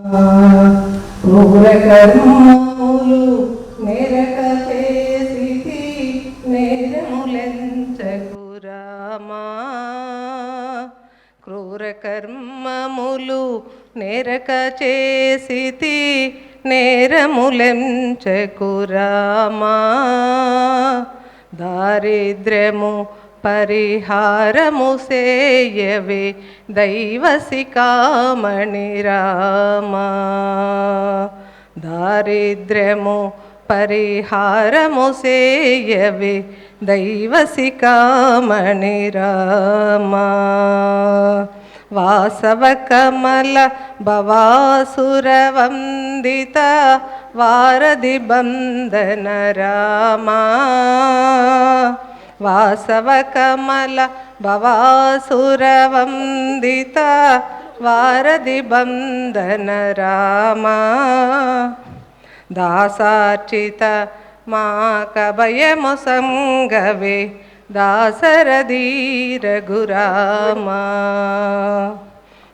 క్రూర కర్మములు నెరక చేసితి నేరములెంచకు రామా. క్రూర కర్మములు నెరక చేసితి నేరములెంచకు రామా. దారిద్ర్యము పరిహారము సేయవే దైవశిఖామణి రామా. దారిద్ర్యము పరిహారము సేయవే దైవశిఖామణి రామా. వాసవ కమల భవాసుర వందిత వారధి బంధన రామా. వాసవ కమల భవాసుర వందిత వారధి బంధన రామా. దాసార్చిత మా కభయము సంగవే దాసరథీ రఘురామా.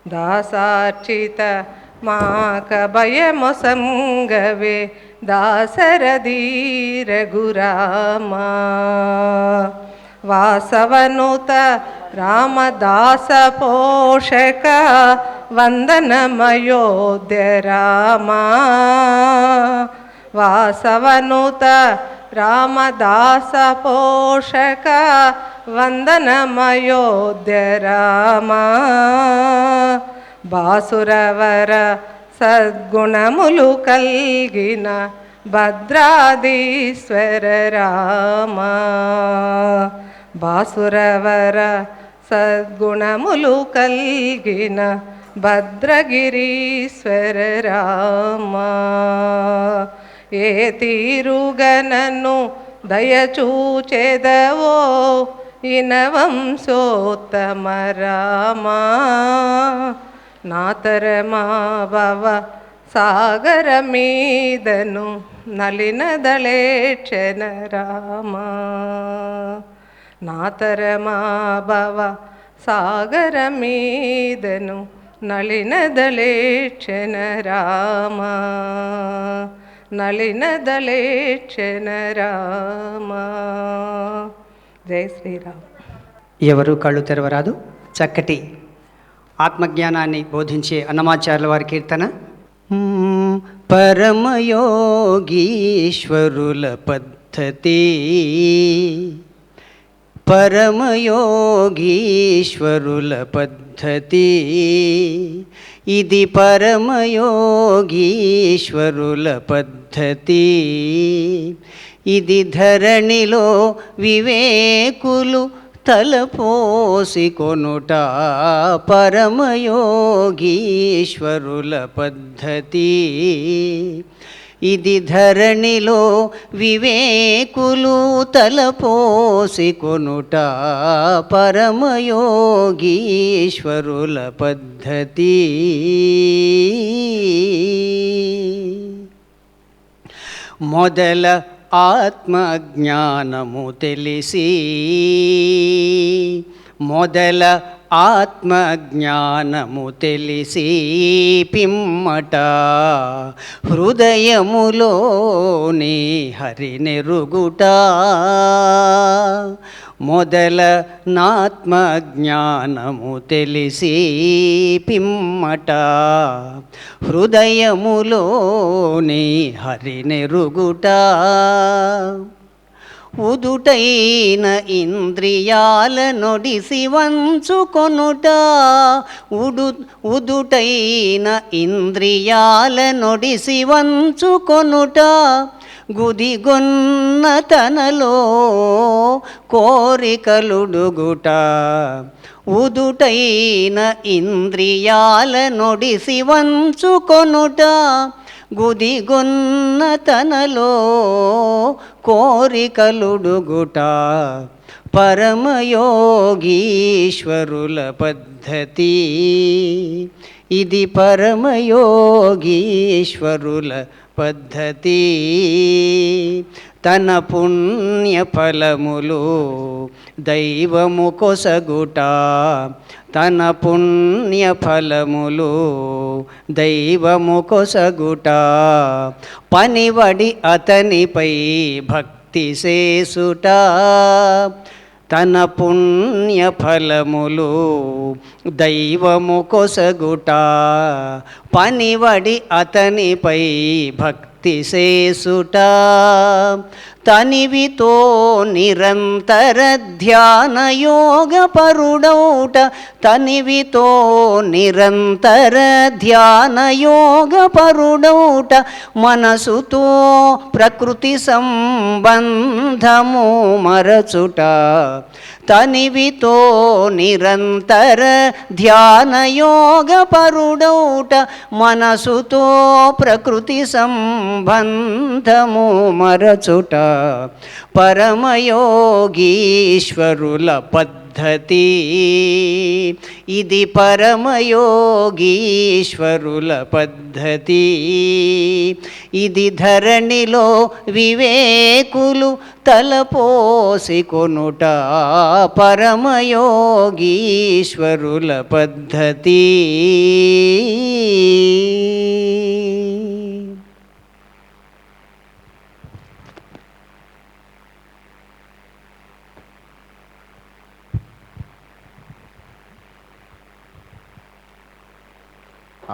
దాసార్చిత మా కభయము సంగవే దాసరథీ రఘురామా. వాసవనుత రామదాస పోషక వందనమయోధ్య రామా. వాసవనుత రామదాస పోషక వందనమయోధ్య రామా. బాసురవర సద్గుణములు కల్గిన భద్రాధీశ్వర రామా. బాసురవర సద్గుణములు కల్గిన భద్రగిరీశ్వర రామా. ఏ తీరుగనను దయచూచెదవో ఇనవంశోత్తమ రామా. నాతరమా భవ సాగర మీదను నలినదళేక్షణ రామా. నాతరమా భవ సాగర మీదను నలినదళేక్షణ రామా. నలినదళేక్షణ రామా. జై శ్రీరామ్. ఎవరు కళ్ళు తెరవరాదు. చక్కటి ఆత్మజ్ఞానాన్ని బోధించే అన్నమాచార్యుల వారి కీర్తన. పరమయోగీశ్వరుల పద్ధతి, పరమయోగీశ్వరుల పద్ధతి, ఇది పరమయోగీశ్వరుల పద్ధతి. ఇది ధరణిలో వివేకులు తలపోసి కొనుట పరమయోగీశ్వరుల పద్ధతి. ఇది ధరణిలో వివేకులు తలపోసి కొనుట పరమయోగీశ్వరుల పద్ధతి. మొదల ఆత్మజ్ఞానము తెలిసి, మొదల ఆత్మజ్ఞానము తెలిసి పిమ్మట హృదయములోని హరినెరుగుట. మొదల నాత్మజ్ఞానము తెలిసి పిమ్మట హృదయములోని హరినెరుగుట. ఉదుటైన ఇంద్రియాల నొడిసి వంచుకొనుట. ఉదుటైన ఇంద్రియాల నొడిసి వంచుకొనుట. గుదిగొన్న తనలో కోరికలుడుగుట. ఉదుటైన ఇంద్రియాల నొడిసి వంచుకొనుట. గుదిగొన్న తనలో కోరికలుడుగుట పరమయోగీశ్వరుల పద్ధతి. ఇది పరమయోగీశ్వరుల పద్ధతి. తన పుణ్య ఫలములు దైవము కొసగుట, తన పుణ్య ఫలములు దైవము కొసగుట, పనివడి అతనిపై భక్తి చేసుట, తన పుణ్య ఫలములు దైవము కొసగుట, పనివడి అతనిపై భక్తి చేసుట, తనివితో నిరంతర ధ్యాన యోగ పరుడౌట, తనివితో నిరంతర ధ్యాన యోగ పరుడౌట, మనసుతో ప్రకృతి సంబంధము మరచుట, తనివితో నిరంతర ధ్యాన యోగ పరుడౌట, మనసుతో ప్రకృతి సంబంధము మరచుట, పరమయోగీశ్వరుల పద్ధతి, ఇది పరమయోగీశ్వరుల పద్ధతి, ఇది ధరణిలో వివేకులు తలపోసి కొనుట, పరమయోగీశ్వరుల పద్ధతి.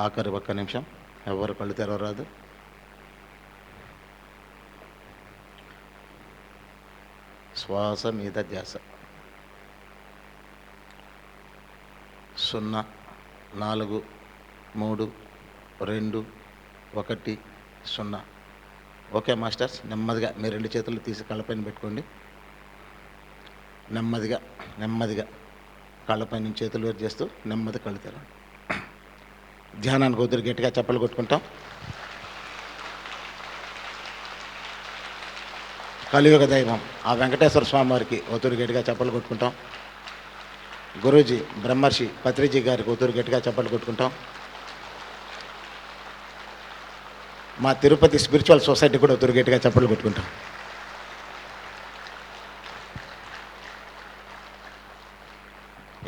ఆఖరి ఒక్క నిమిషం, ఎవరు కళ్ళు తెరవరాదు. శ్వాస మీద ధ్యాస. 0 4 3 2 1 0. ఓకే మాస్టర్స్, నెమ్మదిగా మీ 2 చేతులు తీసి కళ్ళపైన పెట్టుకోండి. నెమ్మదిగా నెమ్మదిగా కళ్ళపైన చేతులు వేరు చేస్తూ నెమ్మది కళ్ళు తెరవండి. ధ్యానానికి వద్దురు గట్టిగా చప్పలు కొట్టుకుంటాం. కలియుగ దైవం ఆ వెంకటేశ్వర స్వామి వారికి ఒత్తురు గట్టిగా చప్పలు కొట్టుకుంటాం. గురూజీ బ్రహ్మర్షి పత్రిజీ గారికి ఒత్తురు గట్టిగా చప్పలు కొట్టుకుంటాం. మా తిరుపతి స్పిరిచువల్ సొసైటీ కూడా ఒత్తురు గట్టిగా చప్పలు కొట్టుకుంటాం.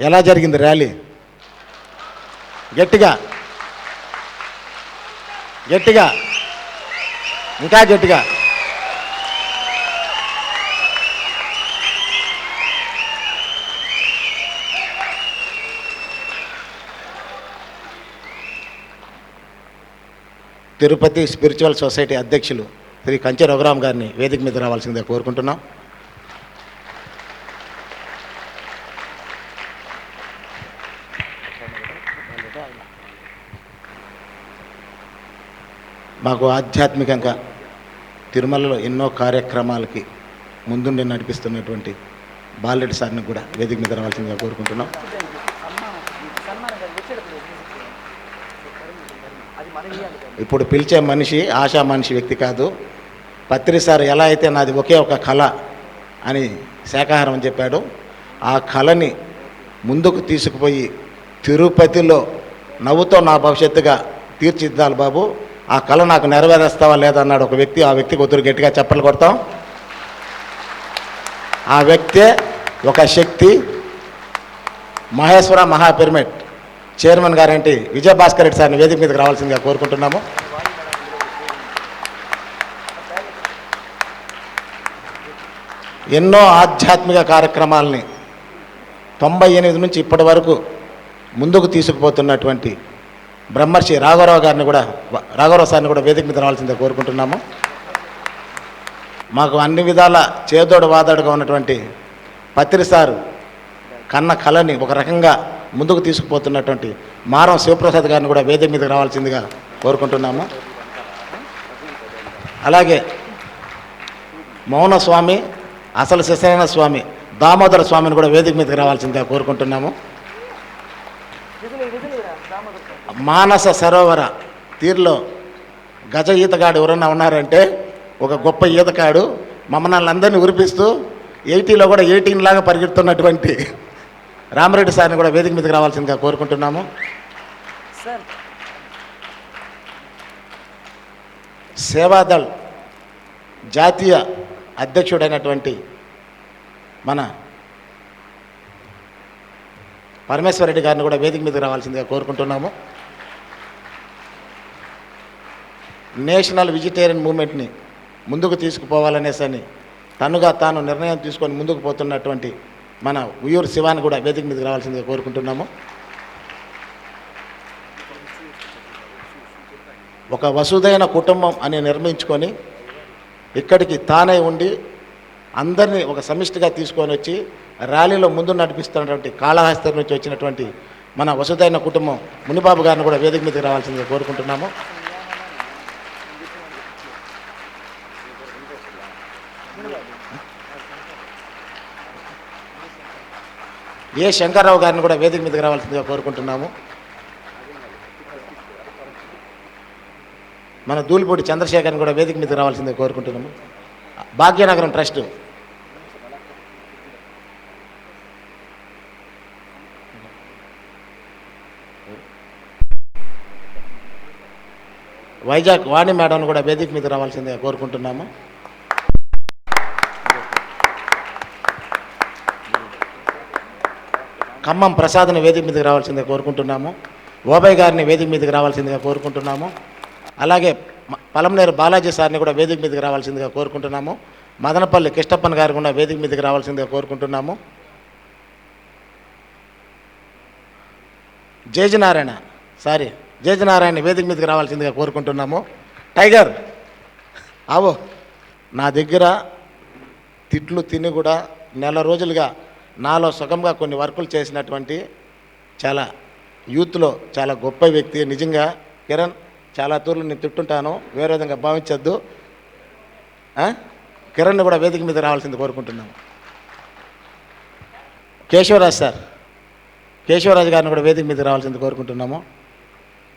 ఎలా జరిగింది ర్యాలీ? గట్టిగా గట్టిగా ఇంకా గట్టిగా. తిరుపతి స్పిరిచువల్ సొసైటీ అధ్యక్షులు శ్రీ కంచె రఘురామ్ గారిని వేదిక మీద రావాల్సిందిగా కోరుకుంటున్నాం. మాకు ఆధ్యాత్మికంగా తిరుమలలో ఎన్నో కార్యక్రమాలకి ముందుండి నడిపిస్తున్నటువంటి బాలరెడ్డి సార్ని కూడా వేదిక మీద రావాల్సిందిగా కోరుకుంటున్నాం. ఇప్పుడు పిలిచే మనిషి ఆశా మనిషి వ్యక్తి కాదు. పత్రి సార్ ఎలా అయితే నాది ఒకే ఒక కళ అని శాకాహారం అని చెప్పాడు, ఆ కళని ముందుకు తీసుకుపోయి తిరుపతిలో నవ్వుతో నా భవిష్యత్తుగా తీర్చిదిద్దాలి బాబు, ఆ కళ నాకు నెరవేరేస్తావా లేదా అన్నాడు ఒక వ్యక్తి. ఆ వ్యక్తికి ఒత్తురు గట్టిగా చప్పలు కొడతాం. ఆ వ్యక్తే ఒక శక్తి. మహేశ్వర మహాపిరమిడ్ చైర్మన్ గారంటే విజయభాస్కర్ రెడ్డి సార్ని వేదిక మీదకి రావాల్సిందిగా కోరుకుంటున్నాము. ఎన్నో ఆధ్యాత్మిక కార్యక్రమాలని 98 నుంచి ఇప్పటి వరకు ముందుకు తీసుకుపోతున్నటువంటి బ్రహ్మర్షి రాఘవరావు సార్ని కూడా వేదిక మీద రావాల్సిందిగా కోరుకుంటున్నాము. మాకు అన్ని విధాల చేదోడు వాదోడుగా ఉన్నటువంటి పత్రి సారు కన్న కళని ఒక రకంగా ముందుకు తీసుకుపోతున్నటువంటి మారం శివప్రసాద్ గారిని కూడా వేదిక మీదకి రావాల్సిందిగా కోరుకుంటున్నాము. అలాగే మౌన స్వామి, అసలు శిశైన స్వామి దామోదర స్వామిని కూడా వేదిక మీదకి రావాల్సిందిగా కోరుకుంటున్నాము. మానస సరోవర తీరులో గజ ఈతగాడు ఎవరన్నా ఉన్నారంటే ఒక గొప్ప ఈతగాడు, మమ్మల్ని అందరినీ ఉరిపిస్తూ 80లో కూడా 18 లాగా పరిగెడుతున్నటువంటి రామరెడ్డి సార్ని కూడా వేదిక మీదకి రావాల్సిందిగా కోరుకుంటున్నాము. సేవాదళ్ జాతీయ అధ్యక్షుడైనటువంటి మన పరమేశ్వర రెడ్డి గారిని కూడా వేదిక మీదకి రావాల్సిందిగా కోరుకుంటున్నాము. నేషనల్ వెజిటేరియన్ మూవ్మెంట్ని ముందుకు తీసుకుపోవాలనేసని తనుగా తాను నిర్ణయం తీసుకొని ముందుకు పోతున్నటువంటి మన ఉయ్యూరు శివాన్ని కూడా వేదిక మీదకి రావాల్సిందిగా కోరుకుంటున్నాము. ఒక వసుదైన కుటుంబం అని నిర్మించుకొని ఇక్కడికి తానే ఉండి అందరినీ ఒక సమిష్టిగా తీసుకొని వచ్చి ర్యాలీలో ముందు నడిపిస్తున్నటువంటి కాళహస్తి నుంచి వచ్చినటువంటి మన వసుదైన కుటుంబం మునిబాబు గారిని కూడా వేదిక మీదకి రావాల్సిందిగా కోరుకుంటున్నాము. ఏ శంకర్రావు గారిని కూడా వేదిక మీదకి రావాల్సిందిగా కోరుకుంటున్నాము. మన దూలిపూడి చంద్రశేఖర్ని కూడా వేదిక మీదకి రావాల్సిందిగా కోరుకుంటున్నాము. భాగ్యనగరం ట్రస్ట్ వైజాగ్ వాణి మేడంను కూడా వేదిక మీద రావాల్సిందిగా కోరుకుంటున్నాము. ఖమ్మం ప్రసాద్ని వేదిక మీదకి రావాల్సిందిగా కోరుకుంటున్నాము. ఓబయ్ గారిని వేదిక మీదకి రావాల్సిందిగా కోరుకుంటున్నాము. అలాగే పలంనేరు బాలాజీ సార్ని కూడా వేదిక మీదకి రావాల్సిందిగా కోరుకుంటున్నాము. మదనపల్లి కిష్టప్పన్ గారు కూడా వేదిక మీదకి రావాల్సిందిగా కోరుకుంటున్నాము. జేజనారాయణ వేదిక మీదకి రావాల్సిందిగా కోరుకుంటున్నాము. టైగర్ ఆవో, నా దగ్గర తిట్లు తిని కూడా నెల రోజులుగా నాలో సుఖంగా కొన్ని వర్కులు చేసినటువంటి చాలా యూత్లో చాలా గొప్ప వ్యక్తి. నిజంగా కిరణ్, చాలా తూర్లు నేను తిట్టుంటాను, వేరే విధంగా భావించద్దు. కిరణ్ని కూడా వేదిక మీద రావాల్సింది కోరుకుంటున్నాము. కేశవరాజు గారిని కూడా వేదిక మీద రావాల్సింది కోరుకుంటున్నాము.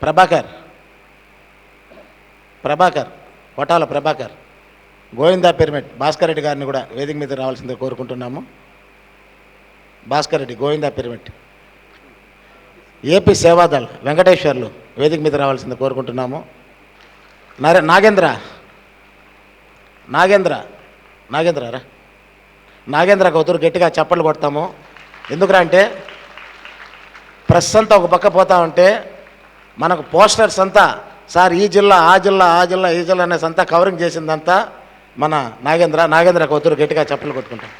ప్రభాకర్ వటాల ప్రభాకర్, గోవిందా పిరమిడ్ భాస్కర్ రెడ్డి గారిని కూడా వేదిక మీద రావాల్సింది కోరుకుంటున్నాము. భాస్కర్ రెడ్డి, గోవిందా పిరమిడ్. ఏపీ సేవాదళ్ వెంకటేశ్వర్లు వేదిక మీద రావాల్సింది కోరుకుంటున్నాము. నాగేంద్ర కౌతురు గట్టిగా చప్పట్లు కొడతాము. ఎందుకురా అంటే ప్రెస్ అంతా ఒక పక్క పోతా ఉంటే మనకు పోస్టర్స్ అంతా సార్ ఈ జిల్లా ఆ జిల్లా ఈ జిల్లా అనేసి అంతా కవరింగ్ చేసిందంతా మన నాగేంద్ర కౌతురు గట్టిగా చప్పట్లు కొట్టుకుంటాం.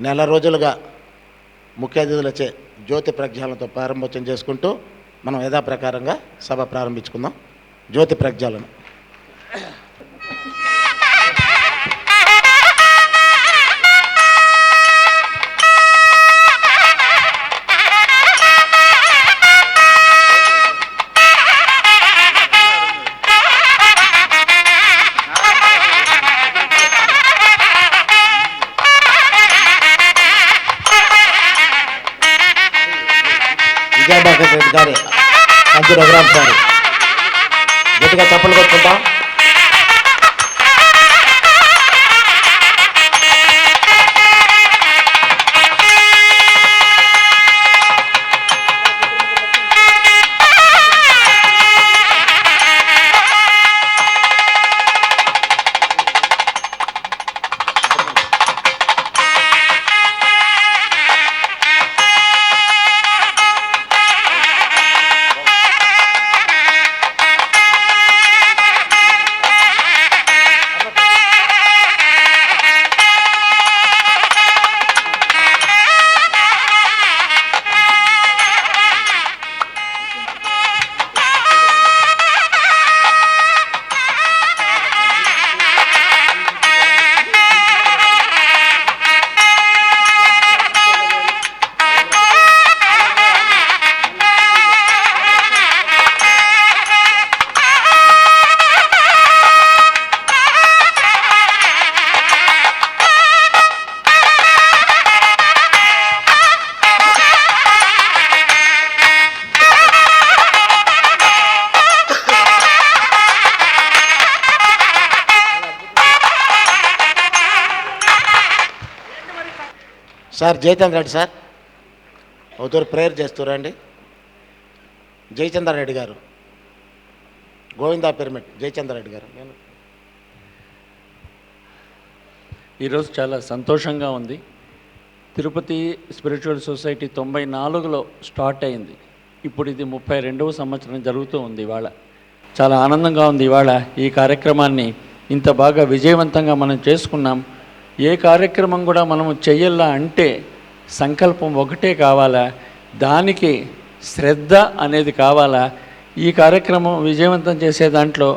నెల రోజులుగా ముఖ్య అతిథులచే జ్యోతి ప్రజ్ఞాలతో ప్రారంభోత్సవం చేసుకుంటూ మనం యథాప్రకారంగా సభ ప్రారంభించుకుందాం. జ్యోతి ప్రజ్ఞాలను విజయభాస్కర్ రెడ్డి గారి మంచి రఘురామ్ సార్ గట్టిగా చప్పలు కొట్టుకుంటాం. సార్ జయచంద్ర రెడ్డి సార్ ఒకతూరు ప్రేయర్ చేస్తురండి. జయచంద్ర రెడ్డి గారు, గోవిందా పిరమిడ్ జయచంద్ర రెడ్డి గారు. ఈరోజు చాలా సంతోషంగా ఉంది. తిరుపతి స్పిరిచువల్ సొసైటీ 94లో స్టార్ట్ అయింది. ఇప్పుడు ఇది 32వ సంవత్సరం జరుగుతూ ఉంది. ఇవాళ చాలా ఆనందంగా ఉంది. ఇవాళ ఈ కార్యక్రమాన్ని ఇంత బాగా విజయవంతంగా మనం చేసుకున్నాం. ఏ కార్యక్రమం కూడా మనము చెయ్యాలా అంటే సంకల్పం ఒకటే కావాలా, దానికి శ్రద్ధ అనేది కావాలా. ఈ కార్యక్రమం విజయవంతం చేసే దాంట్లో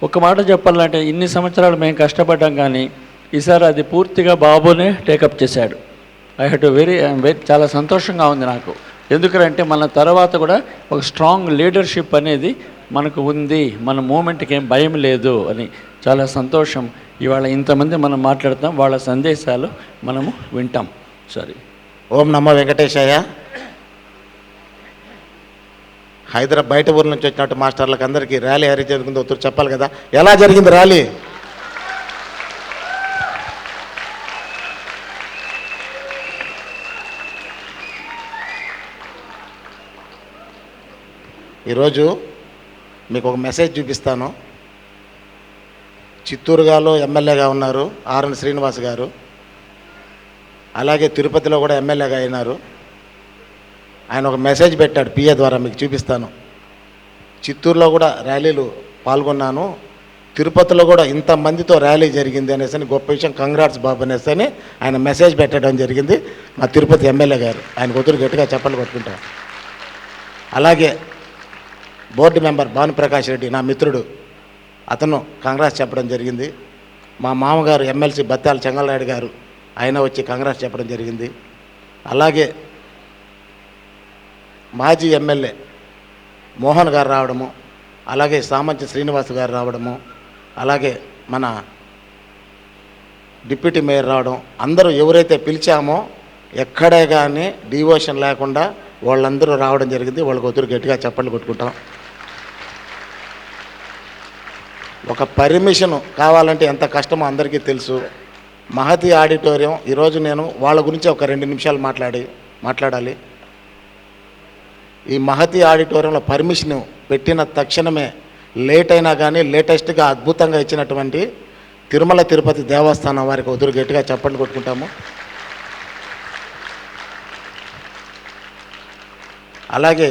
ఒక మాట చెప్పాలంటే ఇన్ని సంవత్సరాలు మేము కష్టపడ్డాం, కానీ ఈసారి అది పూర్తిగా బాబునే టేకప్ చేశాడు. ఐ హ్యావ్ టు వెరీ చాలా సంతోషంగా ఉంది నాకు. ఎందుకంటే మన తర్వాత కూడా ఒక స్ట్రాంగ్ లీడర్షిప్ అనేది మనకు ఉంది, మన మూమెంట్కి ఏం భయం లేదు అని చాలా సంతోషం. ఇవాళ ఇంతమంది మనం మాట్లాడతాం, వాళ్ళ సందేశాలు మనము వింటాం. సరే. ఓం నమో వెంకటేశాయ. హైదరాబాద్ బయట ఊరు నుంచి వచ్చినట్టు మాస్టర్లకు అందరికీ ర్యాలీ హరి జరిగిందో ఒకరు చెప్పాలి కదా, ఎలా జరిగింది ర్యాలీ? ఈరోజు మీకు ఒక మెసేజ్ చూపిస్తాను. చిత్తూరుగాలో ఎమ్మెల్యేగా ఉన్నారు ఆర్ఎన్ శ్రీనివాస్ గారు, అలాగే తిరుపతిలో కూడా ఎమ్మెల్యేగా అయినారు. ఆయన ఒక మెసేజ్ పెట్టాడు పిఏ ద్వారా, మీకు చూపిస్తాను. చిత్తూరులో కూడా ర్యాలీలు పాల్గొన్నాను, తిరుపతిలో కూడా ఇంతమందితో ర్యాలీ జరిగింది అనేసి గొప్ప విషయం, కంగ్రాట్స్ బాబు అనేసి ఆయన మెసేజ్ పెట్టడం జరిగింది. మా తిరుపతి ఎమ్మెల్యే గారు, ఆయన కూతురు గట్టిగా చెప్పలు కొట్టుకుంటారు. అలాగే బోర్డు మెంబర్ భానుప్రకాష్ రెడ్డి నా మిత్రుడు, అతను కంగ్రాట్స్ చెప్పడం జరిగింది. మా మామగారు ఎమ్మెల్సీ బత్తాల చెంగలనాయుడు గారు, ఆయన వచ్చి కంగ్రాట్స్ చెప్పడం జరిగింది. అలాగే మాజీ ఎమ్మెల్యే మోహన్ గారు రావడము, అలాగే సామంచి శ్రీనివాస్ గారు రావడము, అలాగే మన డిప్యూటీ మేయర్ రావడం, అందరూ ఎవరైతే పిలిచామో ఎక్కడే కానీ డివోషన్ లేకుండా వాళ్ళందరూ రావడం జరిగింది. వాళ్ళకి ఒత్తిడి గట్టిగా చప్పట్లు కొట్టుకుంటాం. ఒక పర్మిషన్ కావాలంటే ఎంత కష్టమో అందరికీ తెలుసు. మహతి ఆడిటోరియం ఈరోజు నేను వాళ్ళ గురించి ఒక 2 నిమిషాలు మాట్లాడాలి. ఈ మహతి ఆడిటోరియంలో పర్మిషన్ పెట్టిన తక్షణమే లేట్ అయినా కానీ లేటెస్ట్గా అద్భుతంగా ఇచ్చినటువంటి తిరుమల తిరుపతి దేవస్థానం వారికి ఒత్తిడి గట్టిగా చప్పట్లు కొట్టుకుంటాము. అలాగే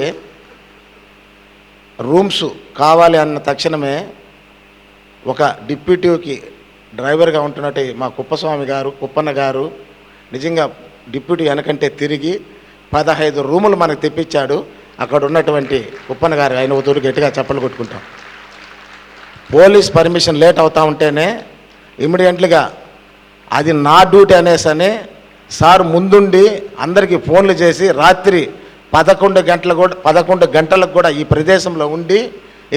రూమ్స్ కావాలి అన్న తక్షణమే ఒక డిప్యూటీకి డ్రైవర్గా ఉంటున్నట్టు మా కుప్పస్వామి గారు, కుప్పన్న గారు నిజంగా డిప్యూటీ వెనకంటే తిరిగి 15 రూములు మనకు తెప్పించాడు. అక్కడ ఉన్నటువంటి కుప్పన్న గారు, ఆయన ఊరు గట్టిగా చప్పలు కొట్టుకుంటాం. పోలీస్ పర్మిషన్ లేట్ అవుతూ ఉంటేనే ఇమ్మీడియట్లుగా అది నా డ్యూటీ అనేసని సార్ ముందుండి అందరికీ ఫోన్లు చేసి రాత్రి 11 గంటలకు కూడా ఈ ప్రదేశంలో ఉండి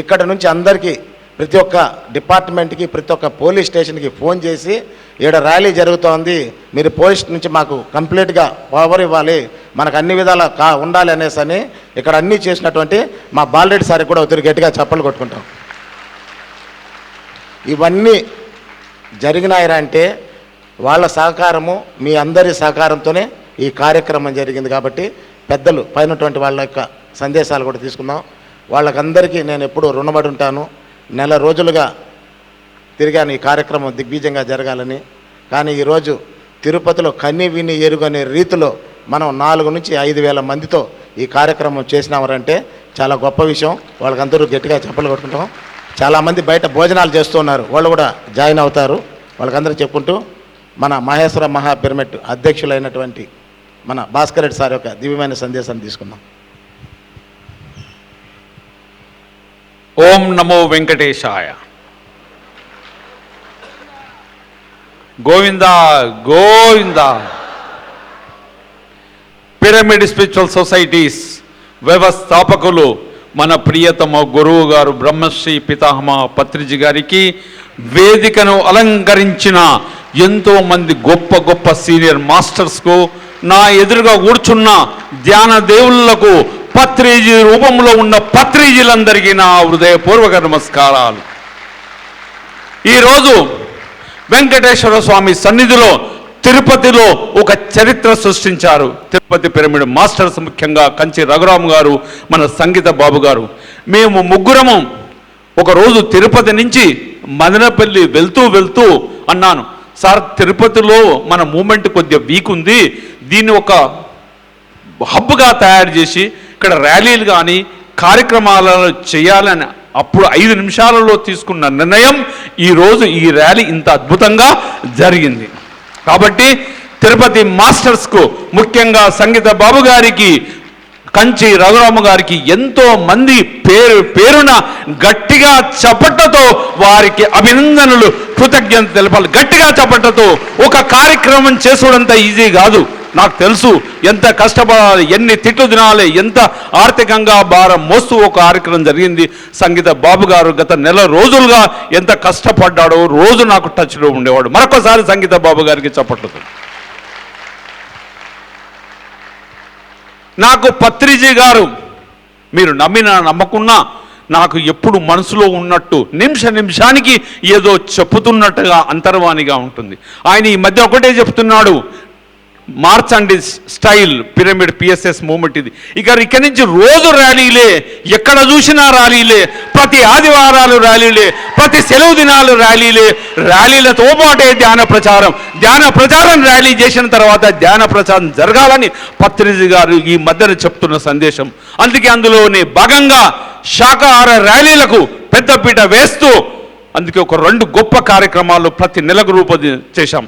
ఇక్కడ నుంచి అందరికీ ప్రతి ఒక్క డిపార్ట్మెంట్కి ప్రతి ఒక్క పోలీస్ స్టేషన్కి ఫోన్ చేసి ఈడ ర్యాలీ జరుగుతోంది, మీరు పోలీస్ నుంచి మాకు కంప్లీట్గా పవర్ ఇవ్వాలి, మనకు అన్ని విధాలా ఉండాలి అనేసి ఇక్కడ అన్నీ చేసినటువంటి మా బాలరెడ్డి సార్కి కూడా ఒత్తిడి గట్టిగా చప్పలు కొట్టుకుంటాం. ఇవన్నీ జరిగినాయిరా అంటే వాళ్ళ సహకారము, మీ అందరి సహకారంతోనే ఈ కార్యక్రమం జరిగింది. కాబట్టి పెద్దలు పైనటువంటి వాళ్ళ యొక్క సందేశాలు కూడా తీసుకుందాం. వాళ్ళకందరికీ నేను ఎప్పుడూ రుణపడి ఉంటాను. నెల రోజులుగా తిరిగాను ఈ కార్యక్రమం దిగ్విజయంగా జరగాలని. కానీ ఈరోజు తిరుపతిలో కన్ని విని ఎరుగనే రీతిలో మనం 4 నుంచి 5 వేల మందితో ఈ కార్యక్రమం చేసినామరంటే చాలా గొప్ప విషయం. వాళ్ళకందరూ గట్టిగా చప్పలు కొట్టుకుంటాం. చాలామంది బయట భోజనాలు చేస్తున్నారు, వాళ్ళు కూడా జాయిన్ అవుతారు. వాళ్ళకందరూ చెప్పుకుంటూ మన మహేశ్వర మహాపిరమిడ్ అధ్యక్షులైనటువంటి మన భాస్కర్ రెడ్డి సార్ యొక్క దివ్యమైన సందేశాన్ని తీసుకుందాం. ఓం నమో వెంకటేశాయ. Govinda Govinda. Pyramid spiritual societies వ్యవస్థాపకులు మన ప్రియతమ గురువు గారు బ్రహ్మశ్రీ పితామహ పత్రిజీ గారికి, వేదికను అలంకరించిన ఎంతోమంది గొప్ప గొప్ప సీనియర్ మాస్టర్స్కు, నా ఎదురుగా కూర్చున్న ధ్యాన దేవుళ్లకు, పత్రిజీ రూపంలో ఉన్న పత్రిజీలందరికీ నా హృదయపూర్వక నమస్కారాలు. ఈరోజు వెంకటేశ్వర స్వామి సన్నిధిలో తిరుపతిలో ఒక చరిత్ర సృష్టించారు తిరుపతి పిరమిడ్ మాస్టర్స్, ముఖ్యంగా కంచి రఘురామ్ గారు, మన సంగీత బాబు గారు. మేము ముగ్గురము ఒకరోజు తిరుపతి నుంచి మదనపల్లి వెళ్తూ అన్నాను, సార్ తిరుపతిలో మన మూమెంట్ కొద్దిగా వీక్ ఉంది, దీన్ని ఒక హబ్గా తయారు చేసి ఇక్కడ ర్యాలీలు కానీ కార్యక్రమాలను చేయాలని అప్పుడు 5 నిమిషాలలో తీసుకున్న నిర్ణయం ఈరోజు ఈ ర్యాలీ ఇంత అద్భుతంగా జరిగింది. కాబట్టి తిరుపతి మాస్టర్స్కు, ముఖ్యంగా సంగీత బాబు గారికి, కంచి రఘురామ గారికి ఎంతో మంది పేరున గట్టిగా చప్పట్లతో వారికి అభినందనలు, కృతజ్ఞత తెలపాలి. గట్టిగా చప్పట్లతో ఒక కార్యక్రమం చేసుకోవడంత ఈజీ కాదు. నాకు తెలుసు ఎంత కష్టపడాలి, ఎన్ని తిట్లు తినాలి, ఎంత ఆర్థికంగా భారం మోస్తూ ఒక కార్యక్రమం జరిగింది. సంగీత బాబు గారు గత నెల రోజులుగా ఎంత కష్టపడ్డాడో రోజు నాకు టచ్లో ఉండేవాడు. మరొకసారి సంగీత బాబు గారికి చప్పట్లతో. నాకు పత్రిజీ గారు, మీరు నమ్మినా నమ్మకున్నా, నాకు ఎప్పుడు మనసులో ఉన్నట్టు నిమిషానికి ఏదో చెప్పుతున్నట్టుగా అంతర్వాణిగా ఉంటుంది. ఆయన ఈ మధ్య ఒకటే చెప్తున్నాడు, march and style pyramid PSS movement ఇది. ఇక్కడి నుంచి రోజు ర్యాలీలే, ఎక్కడ చూసినా ర్యాలీలే, ప్రతి ఆదివారాలు ర్యాలీలే, ప్రతి సెలవు దినాలు ర్యాలీలే, ర్యాలీలతో పాటే ధ్యాన ప్రచారం ర్యాలీ చేసిన తర్వాత ధ్యాన ప్రచారం జరగాలని పత్రిజీ గారు ఈ మధ్యన చెప్తున్న సందేశం. అందుకే అందులోని భాగంగా శాకాహార ర్యాలీలకు పెద్దపీట వేస్తూ అందుకే ఒక 2 గొప్ప కార్యక్రమాలు ప్రతి నెలకు చేశాం.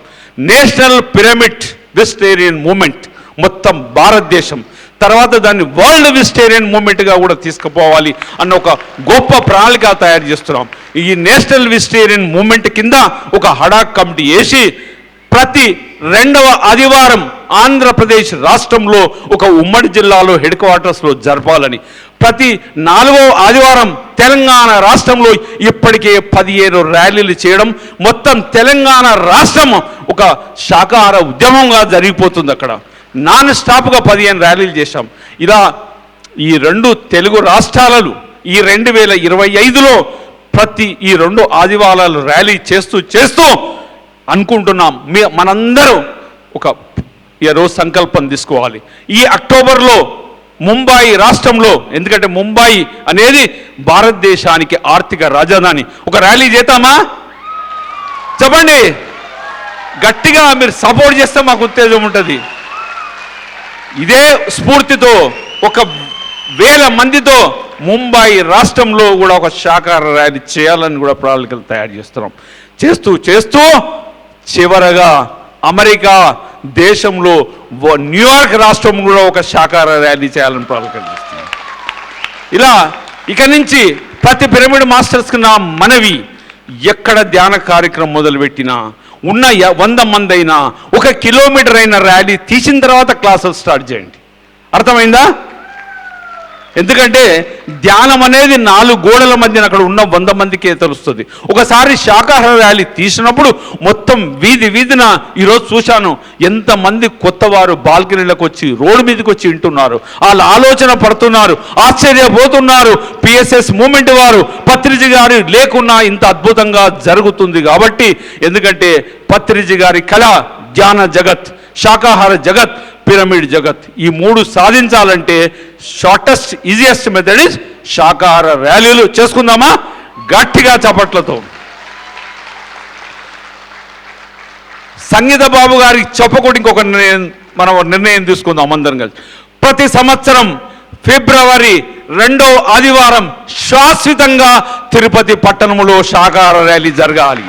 నేషనల్ పిరమిడ్ వెజిటేరియన్ మూమెంట్ మొత్తం భారతదేశం, తర్వాత దాన్ని వరల్డ్ వెజిటేరియన్ మూమెంట్గా కూడా తీసుకుపోవాలి అన్న ఒక గొప్ప ప్రణాళిక తయారు చేస్తున్నాం. ఈ నేషనల్ వెజిటేరియన్ మూమెంట్ కింద ఒక హడాక్ కమిటీ వేసి ప్రతి 2వ ఆదివారం ఆంధ్రప్రదేశ్ రాష్ట్రంలో ఒక ఉమ్మడి జిల్లాలో హెడ్ క్వార్టర్స్లో జరపాలని, ప్రతి 4వ ఆదివారం తెలంగాణ రాష్ట్రంలో ఇప్పటికే 15 ర్యాలీలు చేయడం, మొత్తం తెలంగాణ రాష్ట్రం ఒక శాకాహార ఉద్యమంగా జరిగిపోతుంది. అక్కడ నాన్ స్టాప్గా 15 ర్యాలీలు చేశాం. ఇలా ఈ 2 తెలుగు రాష్ట్రాలలో ఈ 2025లో ప్రతి ఈ 2 ఆదివారాలు ర్యాలీ చేస్తూ అనుకుంటున్నాం. మనందరూ ఒక రోజు సంకల్పం తీసుకోవాలి. ఈ అక్టోబర్లో ముంబాయి రాష్ట్రంలో, ఎందుకంటే ముంబాయి అనేది భారతదేశానికి ఆర్థిక రాజధాని, ఒక ర్యాలీ చేద్దామా? చెప్పండి గట్టిగా. మీరు సపోర్ట్ చేస్తే మాకు ఉత్తేజం ఉంటుంది. ఇదే స్ఫూర్తితో 1,000 మందితో ముంబాయి రాష్ట్రంలో కూడా ఒక శాకాహార ర్యాలీ చేయాలని కూడా ప్రణాళికలు తయారు చేస్తున్నాం. చేస్తూ చివరగా అమెరికా దేశంలో న్యూయార్క్ రాష్ట్రం కూడా ఒక శాకాహార ర్యాలీ చేయాలని ప్రణాళికలు చేస్తున్నాం. ఇలా ఇక నుంచి ప్రతి పిరమిడ్ మాస్టర్స్కి నా మనవి, ఎక్కడ ధ్యాన కార్యక్రమం మొదలుపెట్టినా ఉన్న 100 మంది అయినా 1 కిలోమీటర్ అయిన ర్యాలీ తీసిన తర్వాత క్లాసులు స్టార్ట్ చేయండి. అర్థమైందా? ఎందుకంటే ధ్యానం అనేది 4 గోడల మధ్యన అక్కడ ఉన్న 100 మందికే తెలుస్తుంది. ఒకసారి శాకాహార ర్యాలీ తీసినప్పుడు మొత్తం వీధిన ఈరోజు చూశాను ఎంతమంది కొత్త వారు బాల్కనీలకు వచ్చి రోడ్డు మీదకి వచ్చి వింటున్నారు, వాళ్ళు ఆలోచన పడుతున్నారు, ఆశ్చర్యపోతున్నారు. పిఎస్ఎస్ మూమెంట్ వారు పత్రిజీ గారు లేకున్నా ఇంత అద్భుతంగా జరుగుతుంది. కాబట్టి ఎందుకంటే పత్రిజీ గారి కళ ధ్యాన జగత్, శాకాహార జగత్, పిరమిడ్ జగత్, ఈ 3 సాధించాలంటే షార్టెస్ట్ ఈజియెస్ట్ మెథడ్ ఇస్ శాకాహార ర్యాలీలు చేసుకుందామా? గట్టిగా చప్పట్లతో. సంగీత బాబు గారికి చెప్పకుండా ఇంకొక నిర్ణయం తీసుకుందాం అందరం కలిసి. ప్రతి సంవత్సరం ఫిబ్రవరి 2వ ఆదివారం శాశ్వతంగా తిరుపతి పట్టణంలో శాకాహార ర్యాలీ జరగాలి.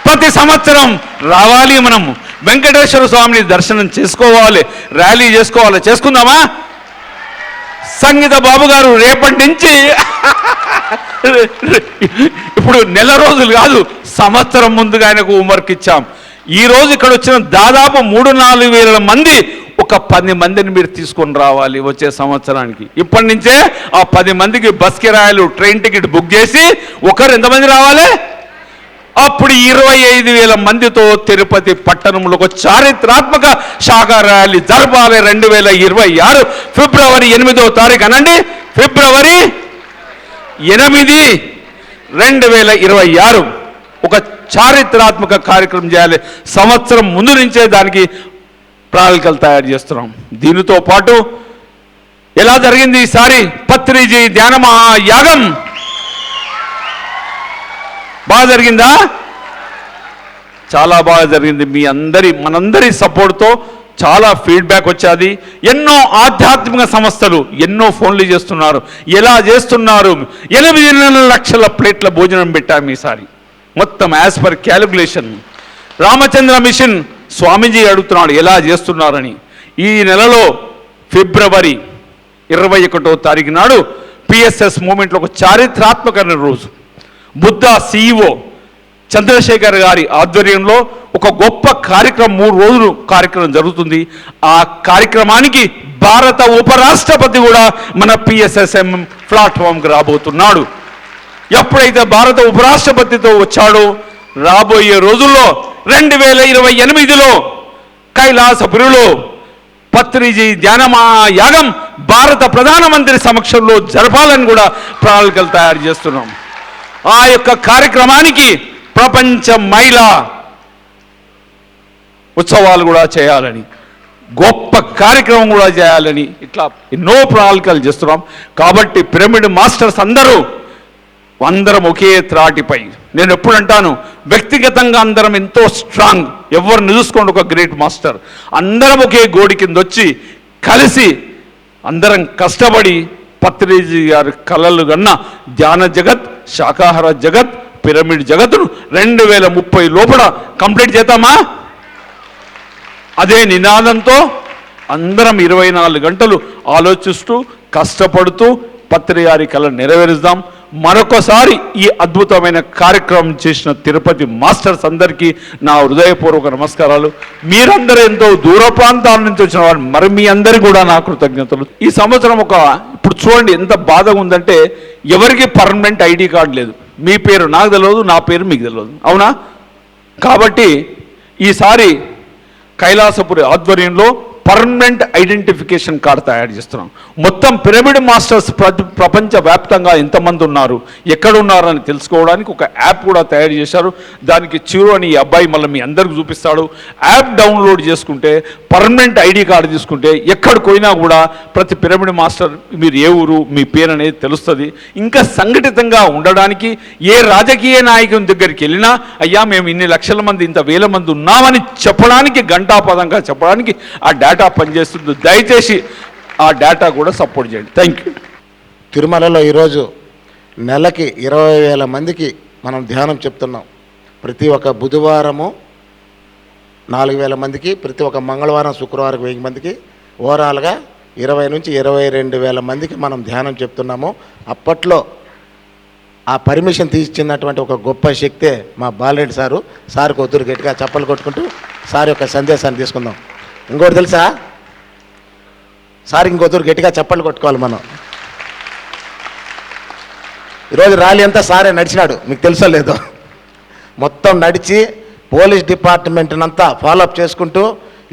ప్రతి సంవత్సరం రావాలి, మనం వెంకటేశ్వర స్వామిని దర్శనం చేసుకోవాలి, ర్యాలీ చేసుకోవాలి. చేసుకుందామా? సంగీత బాబు గారు రేపటి నుంచి ఇప్పుడు నెల రోజులు కాదు, సంవత్సరం ముందుగా ఆయనకు హోంవర్క్ ఇచ్చాం. ఈరోజు ఇక్కడ వచ్చిన దాదాపు 3-4 వేల మంది, ఒక 10 మందిని మీరు తీసుకొని రావాలి వచ్చే సంవత్సరానికి. ఇప్పటి నుంచే ఆ 10 మందికి బస్ కిరాయిలు, ట్రైన్ టికెట్ బుక్ చేసి ఒకరు ఎంతమంది రావాలి? అప్పుడు 25,000 మందితో తిరుపతి పట్టణంలో ఒక చారిత్రాత్మక శాఖా ర్యాలీ జరపాలి. 2026 ఫిబ్రవరి 8వ తారీఖు అనండి, ఫిబ్రవరి 8, 2026 ఒక చారిత్రాత్మక కార్యక్రమం చేయాలి. సంవత్సరం ముందు నుంచే దానికి ప్రణాళికలు తయారు చేస్తున్నాం. దీనితో పాటు ఎలా జరిగింది ఈసారి పత్రిజీ ధ్యాన మహాయాగం? బాగా జరిగిందా? చాలా బాగా జరిగింది. మనందరి సపోర్ట్తో చాలా ఫీడ్బ్యాక్ వచ్చేది. ఎన్నో ఆధ్యాత్మిక సంస్థలు ఎన్నో ఫోన్లు చేస్తున్నారు, ఎలా చేస్తున్నారు. 8 లక్షల ప్లేట్ల భోజనం పెట్టాము ఈసారి మొత్తం as per calculation. Ramachandra mission Swamiji అడుగుతున్నాడు ఎలా చేస్తున్నారని. ఈ నెలలో ఫిబ్రవరి 21వ తారీఖు నాడు పిఎస్ఎస్ మూమెంట్లో ఒక చారిత్రాత్మకమైన రోజు. బుద్ధ సిఇఓ చంద్రశేఖర్ గారి ఆధ్వర్యంలో ఒక గొప్ప కార్యక్రమం 3 రోజులు కార్యక్రమం జరుగుతుంది. ఆ కార్యక్రమానికి భారత ఉపరాష్ట్రపతి కూడా మన పిఎస్ఎస్ఎం ప్లాట్ఫామ్కి రాబోతున్నాడు. ఎప్పుడైతే భారత ఉపరాష్ట్రపతితో వచ్చాడో రాబోయే రోజుల్లో 2028లో కైలాసపురిలో పత్రిజీ ధ్యానమహాయాగం భారత ప్రధానమంత్రి సమక్షంలో జరపాలని కూడా ప్రణాళికలు తయారు చేస్తున్నాం. ఆ యొక్క కార్యక్రమానికి ప్రపంచ మహిళా ఉత్సవాలు కూడా చేయాలని, గొప్ప కార్యక్రమం కూడా చేయాలని ఇట్లా ఎన్నో ప్రణాళికలు చేస్తున్నాం. కాబట్టి పిరమిడ్ మాస్టర్స్ అందరం ఒకే త్రాటిపై. నేను ఎప్పుడు అంటాను, వ్యక్తిగతంగా అందరం ఎంతో స్ట్రాంగ్, ఎవరిని చూసుకోండి ఒక గ్రేట్ మాస్టర్. అందరం ఒకే గోడి కింద వచ్చి కలిసి అందరం కష్టపడి పత్రిజీ గారి కళలు కన్నా ధ్యాన జగత్, శాకాహార జగత్, పిరమిడ్ జగత్తును 2030 లోపల కంప్లీట్ చేద్దామా? అదే నినాదంతో అందరం 24 గంటలు ఆలోచిస్తూ కష్టపడుతూ పత్రి గారి కళ నెరవేరుద్దాం. మరొకసారి ఈ అద్భుతమైన కార్యక్రమం చేసిన తిరుపతి మాస్టర్స్ అందరికీ నా హృదయపూర్వక నమస్కారాలు. మీరందరూ ఎంతో దూర ప్రాంతాల నుంచి వచ్చిన వారు, మరి మీ అందరికీ కూడా నా కృతజ్ఞతలు. ఈ సంవత్సరం ఇప్పుడు చూడండి ఎంత బాధగా ఉందంటే, ఎవరికి పర్మనెంట్ ఐడి కార్డు లేదు. మీ పేరు నాకు తెలియదు, నా పేరు మీకు తెలియదు, అవునా? కాబట్టి ఈసారి కైలాసపురి ఆధ్వర్యంలో పర్మనెంట్ ఐడెంటిఫికేషన్ కార్డు తయారు చేస్తున్నాం. మొత్తం పిరమిడ్ మాస్టర్స్ ప్రపంచవ్యాప్తంగా ఎంతమంది ఉన్నారు, ఎక్కడ ఉన్నారు అని తెలుసుకోవడానికి ఒక యాప్ కూడా తయారు చేశారు. దానికి చిరు అని ఈ అబ్బాయి మళ్ళీ మీ అందరికి చూపిస్తాడు. యాప్ డౌన్లోడ్ చేసుకుంటే పర్మనెంట్ ఐడి కార్డు తీసుకుంటే ఎక్కడికి పోయినా కూడా ప్రతి పిరమిడ్ మాస్టర్ మీరు ఏ ఊరు, మీ పేరు అనేది తెలుస్తుంది. ఇంకా సంఘటితంగా ఉండడానికి ఏ రాజకీయ నాయకుని దగ్గరికి వెళ్ళినా అయ్యా మేము ఇన్ని లక్షల మంది, ఇంత వేల మంది ఉన్నామని చెప్పడానికి, గంటాపదంగా చెప్పడానికి ఆ డేటా పనిచేస్తుంది. దయచేసి ఆ డేటా కూడా సపోర్ట్ చేయండి. Thank you. తిరుమలలో ఈరోజు నెలకి 20,000 మందికి మనం ధ్యానం చెప్తున్నాం. ప్రతి ఒక్క బుధవారము 4,000 మందికి, ప్రతి ఒక్క మంగళవారం శుక్రవారం 1000 మందికి, ఓవరాల్గా 20 నుంచి 22,000 మందికి మనం ధ్యానం చెప్తున్నాము. అప్పట్లో ఆ పర్మిషన్ తీసిచ్చినటువంటి ఒక గొప్ప శక్తే మా బాలరెడ్డి సారు. సార్కి ఒత్తురు గట్టిగా చప్పలు కొట్టుకుంటూ సార్ యొక్క సందేశాన్ని తీసుకుందాం. ఇంకోటి తెలుసా, సార్ ఇంకొద్దురు గట్టిగా చప్పట్లు కొట్టుకోవాలి మనం. ఈరోజు ర్యాలీ అంతా సారే నడిచినాడు, మీకు తెలుసో లేదో. మొత్తం నడిచి పోలీస్ డిపార్ట్మెంట్నంతా ఫాలోఅప్ చేసుకుంటూ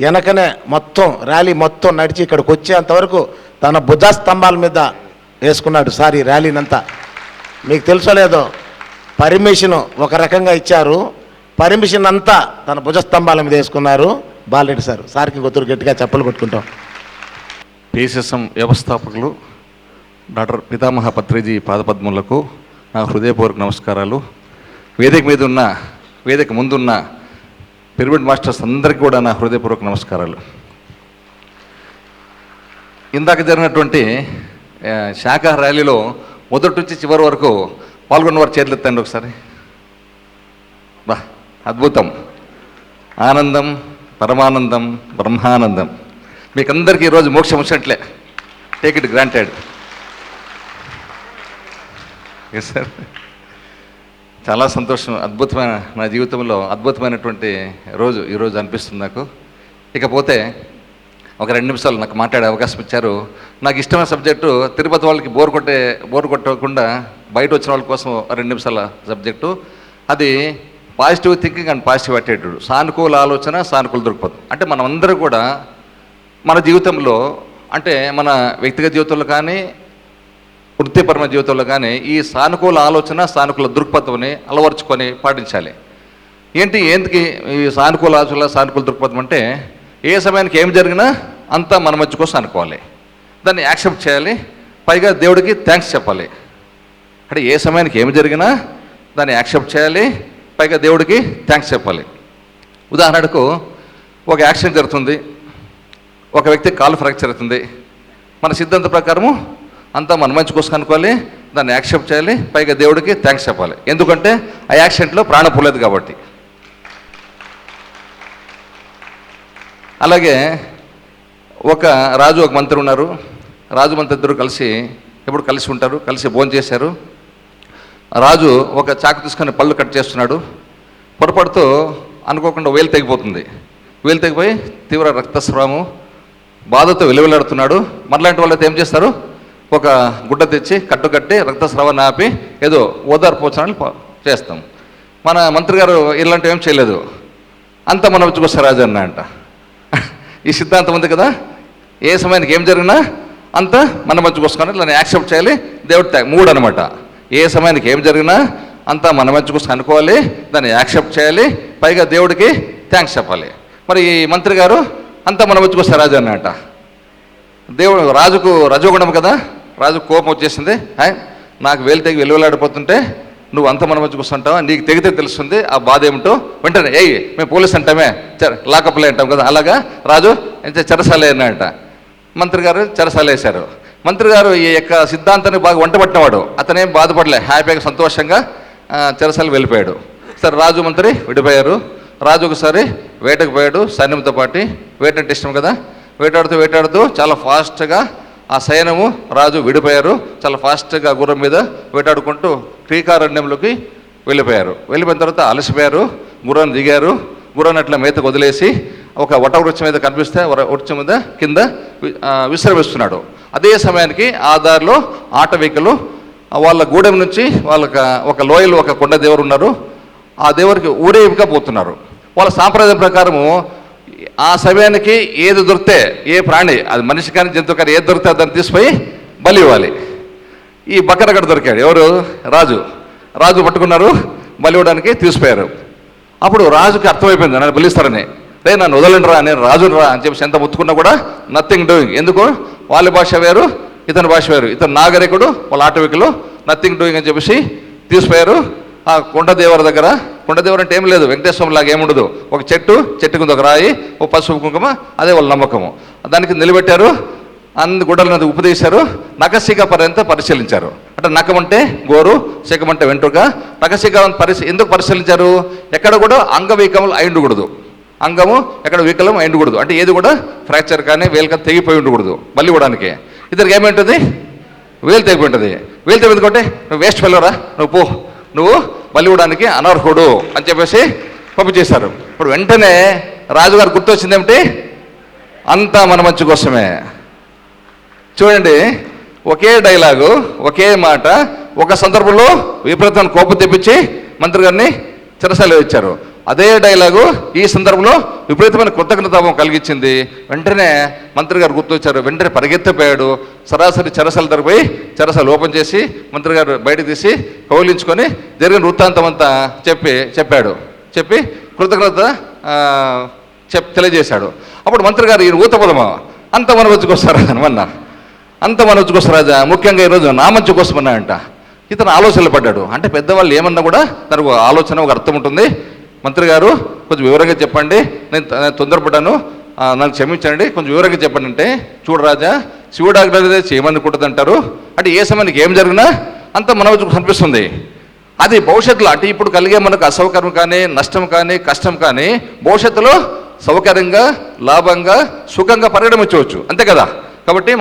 వెనకనే మొత్తం ర్యాలీ మొత్తం నడిచి ఇక్కడికి వచ్చేంతవరకు తన భుజ స్తంభాల మీద వేసుకున్నాడు సార్ ఈ ర్యాలీనంతా. మీకు తెలుసో లేదో, పర్మిషన్ ఒక రకంగా ఇచ్చారు, పర్మిషన్ అంతా తన భుజస్తంభాల మీద వేసుకున్నారు బాలరెడ్డి సార్. సార్కి ఇంకొత్తురు గట్టిగా చప్పలు కొట్టుకుంటాం. పిఎస్ఎస్ఎం వ్యవస్థాపకులు డాక్టర్ పితామహ పత్రిజీ పాదపద్మములకు నా హృదయపూర్వక నమస్కారాలు. వేదిక ముందున్న పిరమిడ్ మాస్టర్స్ అందరికీ కూడా నా హృదయపూర్వక నమస్కారాలు. ఇందాక జరిగినటువంటి శాఖ ర్యాలీలో మొదటి నుంచి చివరి వరకు పాల్గొన్న వారు చేతులు ఎత్తండి ఒకసారి. బా అద్భుతం, ఆనందం, పరమానందం, బ్రహ్మానందం. మీకు అందరికీ ఈరోజు మోక్షం వచ్చినట్లే. Take it granted. Yes sir, చాలా సంతోషం. అద్భుతమైన, నా జీవితంలో అద్భుతమైనటువంటి రోజు ఈరోజు అనిపిస్తుంది నాకు. ఇకపోతే ఒక 2 నిమిషాలు నాకు మాట్లాడే అవకాశం ఇచ్చారు. నాకు ఇష్టమైన సబ్జెక్టు తిరుపతి వాళ్ళకి బోర్ కొట్టకుండా బయట వచ్చిన వాళ్ళ కోసం 2 నిమిషాల సబ్జెక్టు. అది positive thinking and positive attitude. సానుకూల ఆలోచన, సానుకూల దృక్పథం. అంటే మనం అందరూ కూడా మన జీవితంలో, అంటే మన వ్యక్తిగత జీవితంలో కానీ వృత్తిపరమైన జీవితంలో కానీ ఈ సానుకూల ఆలోచన, సానుకూల దృక్పథంని అలవర్చుకొని పాటించాలి. ఎందుకు ఈ సానుకూల ఆలోచన, సానుకూల దృక్పథం అంటే ఏ సమయానికి ఏం జరిగినా అంతా మన మధ్య కోసం అనుకోవాలి, దాన్ని యాక్సెప్ట్ చేయాలి, పైగా దేవుడికి థ్యాంక్స్ చెప్పాలి. అంటే ఏ సమయానికి ఏమి జరిగినా దాన్ని యాక్సెప్ట్ చేయాలి, పైగా దేవుడికి థ్యాంక్స్ చెప్పాలి. ఉదాహరణకు ఒక యాక్సిడెంట్ జరుగుతుంది, ఒక వ్యక్తి కాలు ఫ్రాక్చర్ అవుతుంది. మన సిద్ధాంత ప్రకారము అంతా మన మంచి కోసం అనుకోవాలి, దాన్ని యాక్సెప్ట్ చేయాలి, పైగా దేవుడికి థ్యాంక్స్ చెప్పాలి. ఎందుకంటే ఆ యాక్సిడెంట్లో ప్రాణం పోలేదు కాబట్టి. అలాగే ఒక రాజు ఒక మంత్రి ఉన్నారు. రాజు మంత్రి ఇద్దరు ఎప్పుడు కలిసి ఉంటారు, కలిసి భోజనం చేశారు. రాజు ఒక చాకు తీసుకొని పళ్ళు కట్ చేస్తున్నాడు. పొరపాటుతో అనుకోకుండా వేలు తెగిపోతుంది. వేలు తెగిపోయి తీవ్ర రక్తస్రావము, బాధతో వెలువెలాడుతున్నాడు. మనలాంటి వాళ్ళైతే ఏం చేస్తారు, ఒక గుడ్డ తెచ్చి కట్టుకట్టి రక్తస్రావాన్ని ఆపి ఏదో ఓదార్పోచనాలు చేస్తాం. మన మంత్రి గారు ఇలాంటివి ఏం చేయలేదు. అంతా మన వచ్చుకొస్తారు రాజు అన్న అంట. ఈ సిద్ధాంతం ఉంది కదా, ఏ సమయానికి ఏం జరిగినా అంతా మన మంచుకొసుకొని దాన్ని యాక్సెప్ట్ చేయాలి, దేవుడి మూడు అనమాట. ఏ సమయానికి ఏం జరిగినా అంతా మన మంచుకొసుకొని అనుకోవాలి, దాన్ని యాక్సెప్ట్ చేయాలి, పైగా దేవుడికి థ్యాంక్స్ చెప్పాలి. మరి ఈ మంత్రి గారు అంతా మన మంచుకొస్తారు రాజు అన్నట. దేవుడు రాజుకు రజోగుణం కదా, రాజుకు కోపం వచ్చేసింది. నాకు వేలు తెగి వెలువలాడిపోతుంటే నువ్వు అంత మన మంచికి వస్తుంటావా, నీకు తెగితే తెలుస్తుంది ఆ బాధ ఏమిటో. వెంటనే మేము పోలీస్ అంటామే, లాకప్లే అంటాం కదా, అలాగా రాజు చెరసాలే అన్నాడంట. మంత్రి గారు చెరసాల వేశారు. మంత్రి గారు ఈ యొక్క సిద్ధాంతాన్ని బాగా వంటబట్టినవాడు. అతనేం బాధపడలే, హ్యాపీగా సంతోషంగా చెరసాల వెళ్ళిపోయాడు. సరే రాజు మంత్రి విడిపోయారు. రాజు ఒకసారి వేటకు పోయాడు సైన్యంతో పాటు. వేట అంటే ఇష్టం కదా, వేటాడుతూ చాలా ఫాస్ట్గా ఆ సైన్యము రాజు విడిపోయారు. చాలా ఫాస్ట్గా గుర్రం మీద వేటాడుకుంటూ క్రీకారణ్యంలోకి వెళ్ళిపోయారు. వెళ్ళిపోయిన తర్వాత అలసిపోయారు, గుర్రాన్ని దిగారు. గుర్రాన్ని అట్లా మేతకు వదిలేసి ఒక వటవృక్షం మీద కనిపిస్తే వృక్షం మీద కింద విశ్రమిస్తున్నాడు. అదే సమయానికి ఆ దారిలో ఆటవికులు వాళ్ళ గూడెం నుంచి వాళ్ళకి ఒక లోయలో ఒక కొండ దేవుడు ఉన్నారు. ఆ దేవుడికి ఊరేగిగా పోతున్నారు. వాళ్ళ సాంప్రదాయం ప్రకారము ఆ సమయానికి ఏది దొరికితే, ఏ ప్రాణి, అది మనిషి కానీ జంతువు కానీ ఏది దొరికితే దాన్ని తీసిపోయి బలి ఇవ్వాలి. ఈ బకర అక్కడ దొరికాడు. ఎవరు? రాజు పట్టుకున్నారు, బలి ఇవ్వడానికి తీసిపోయారు. అప్పుడు రాజుకి అర్థమైపోయింది నన్ను బలిస్తారని. నన్ను వదలండిరా, నేను రాజుని రా అని చెప్పేసి ఎంత ముత్తుకున్నా కూడా నథింగ్ డూయింగ్. ఎందుకు? వాళ్ళ భాష వేరు, ఇతని భాష వేరు. ఇతను నాగరికుడు, వాళ్ళ ఆటవికులు, నథింగ్ డూయింగ్ అని చెప్పేసి తీసిపోయారు. ఆ కొండదేవర దగ్గర, కొండదేవర అంటే ఏం లేదు, వెంకటేశ్వరం లాగా ఏముండదు, ఒక చెట్టు కింద ఒక రాయి, ఒక పసుపు కుంకుమ, అదే వాళ్ళ నమ్మకము. దానికి నిలబెట్టారు. గుడ్డల నది ఉపదేశారు. నఖశిఖ పర్యంత పరిశీలించారు. అంటే నఖం అంటే గోరు, శిఖం అంటే వెంట్రుక. నఖశిఖ ఎందుకు పరిశీలించారు? ఎక్కడ కూడా అంగవైకములు అయి ఉండకూడదు, అంగము ఎక్కడ వికలం అయి ఉండకూడదు. అంటే ఏది కూడా ఫ్రాక్చర్ కానీ వేలు కానీ తెగిపోయి ఉండకూడదు బలి ఇవ్వడానికి. ఇద్దరికి ఏమైంటుంది? వేలు తెగిపోయి ఉంటుంది. వేలు తెగి ఎందుకంటే నువ్వు వేస్ట్ వెళ్ళరా, నువ్వు బలి ఇవ్వడానికి అనర్హుడు అని చెప్పేసి పంపించేశారు. ఇప్పుడు వెంటనే రాజుగారు గుర్తొచ్చింది ఏమిటి? అంతా మన మంచి కోసమే. చూడండి, ఒకే డైలాగు, ఒకే మాట, ఒక సందర్భంలో విపరీతమైన కోపం తెప్పించి మంత్రి గారిని చెరసాల ఇచ్చారు. అదే డైలాగు ఈ సందర్భంలో విపరీతమైన కృతజ్ఞతాభావం కలిగించింది. వెంటనే మంత్రి గారు గుర్తొచ్చారు. వెంటనే పరిగెత్తిపోయాడు. సరాసరి చెరసాల దగ్గర పోయి చెరసాలు ఓపెన్ చేసి మంత్రి గారు బయటకు తీసి కౌలించుకొని జరిగిన వృత్తాంతం అంతా చెప్పి కృతజ్ఞత తెలియజేశాడు. అప్పుడు మంత్రి గారు ఈయన ఊతపదమా, అంత మన వచ్చుకొస్తారా అనమన్నా, అంత మన వచ్చుకొస్తారాజా, ముఖ్యంగా ఈరోజు నా మంచి కోసం అన్నాడంట. ఇతను ఆలోచనలు పడ్డాడు. అంటే పెద్దవాళ్ళు ఏమన్నా కూడా తనకు ఆలోచన, ఒక అర్థం ఉంటుంది. మంత్రి గారు కొంచెం వివరంగా చెప్పండి, నేను తొందరపడ్డాను, నన్ను క్షమించండి, కొంచెం వివరంగా చెప్పండి అంటే, చూడు రాజా, శివుడు ఆజ్ఞ చేయమనుకుంటుంది అంటారు. అంటే ఏ సమయానికి ఏం జరిగినా అంత మన వచ్చి కనిపిస్తుంది. అది భవిష్యత్తులో, అంటే ఇప్పుడు కలిగే మనకు అసౌకర్యం కానీ, నష్టం కానీ, కష్టం కానీ భవిష్యత్తులో సౌకర్యంగా, లాభంగా, సుఖంగా పరిగణించవచ్చు. అంతే కదా. కాబట్టి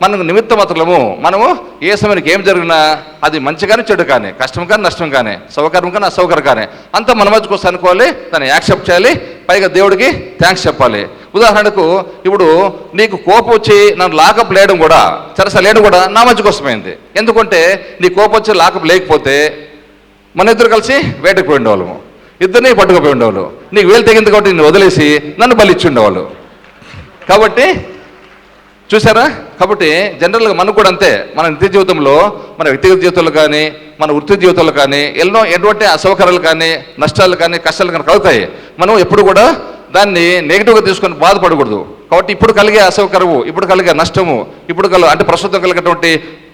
మనకు నిమిత్త మాత్రము. మనము ఏ సమయానికి ఏం జరిగినా అది మంచి కానీ చెడు కానీ, కష్టం కానీ నష్టం కానీ, సౌకర్యం కానీ అసౌకర్యం కానీ అంతా మన మధ్యకు వస్తే అనుకోవాలి, దాన్ని యాక్సెప్ట్ చేయాలి, పైగా దేవుడికి థ్యాంక్స్ చెప్పాలి. ఉదాహరణకు ఇప్పుడు నీకు కోపం వచ్చి నన్ను లాకప్ లేయడం కూడా, చెరసలేయడం కూడా నా మంచి కోసమైంది. ఎందుకంటే నీ కోపం వచ్చి లాకప్ లేకపోతే మన ఇద్దరు కలిసి వేటకు పోయి ఉండేవాళ్ళము, ఇద్దరిని పట్టుకుపోయి ఉండేవాళ్ళు. నీకు వేలు తెగింది కాబట్టి నిన్ను వదిలేసి నన్ను బలిచ్చి ఉండేవాళ్ళు. కాబట్టి చూసారా. కాబట్టి జనరల్గా మనకు కూడా అంతే. మన నిత్య జీవితంలో, మన వ్యక్తిగత జీవితంలో కానీ, మన వృత్తి జీవితంలో కానీ ఎటువంటి అసౌకర్యాలు కానీ, నష్టాలు కానీ, కష్టాలు కానీ కలుగుతాయి. మనం ఎప్పుడు కూడా దాన్ని నెగిటివ్గా తీసుకొని బాధపడకూడదు. కాబట్టి ఇప్పుడు కలిగే అసౌకర్యము, ఇప్పుడు కలిగే నష్టము, అంటే ప్రస్తుతం కలిగేటువంటి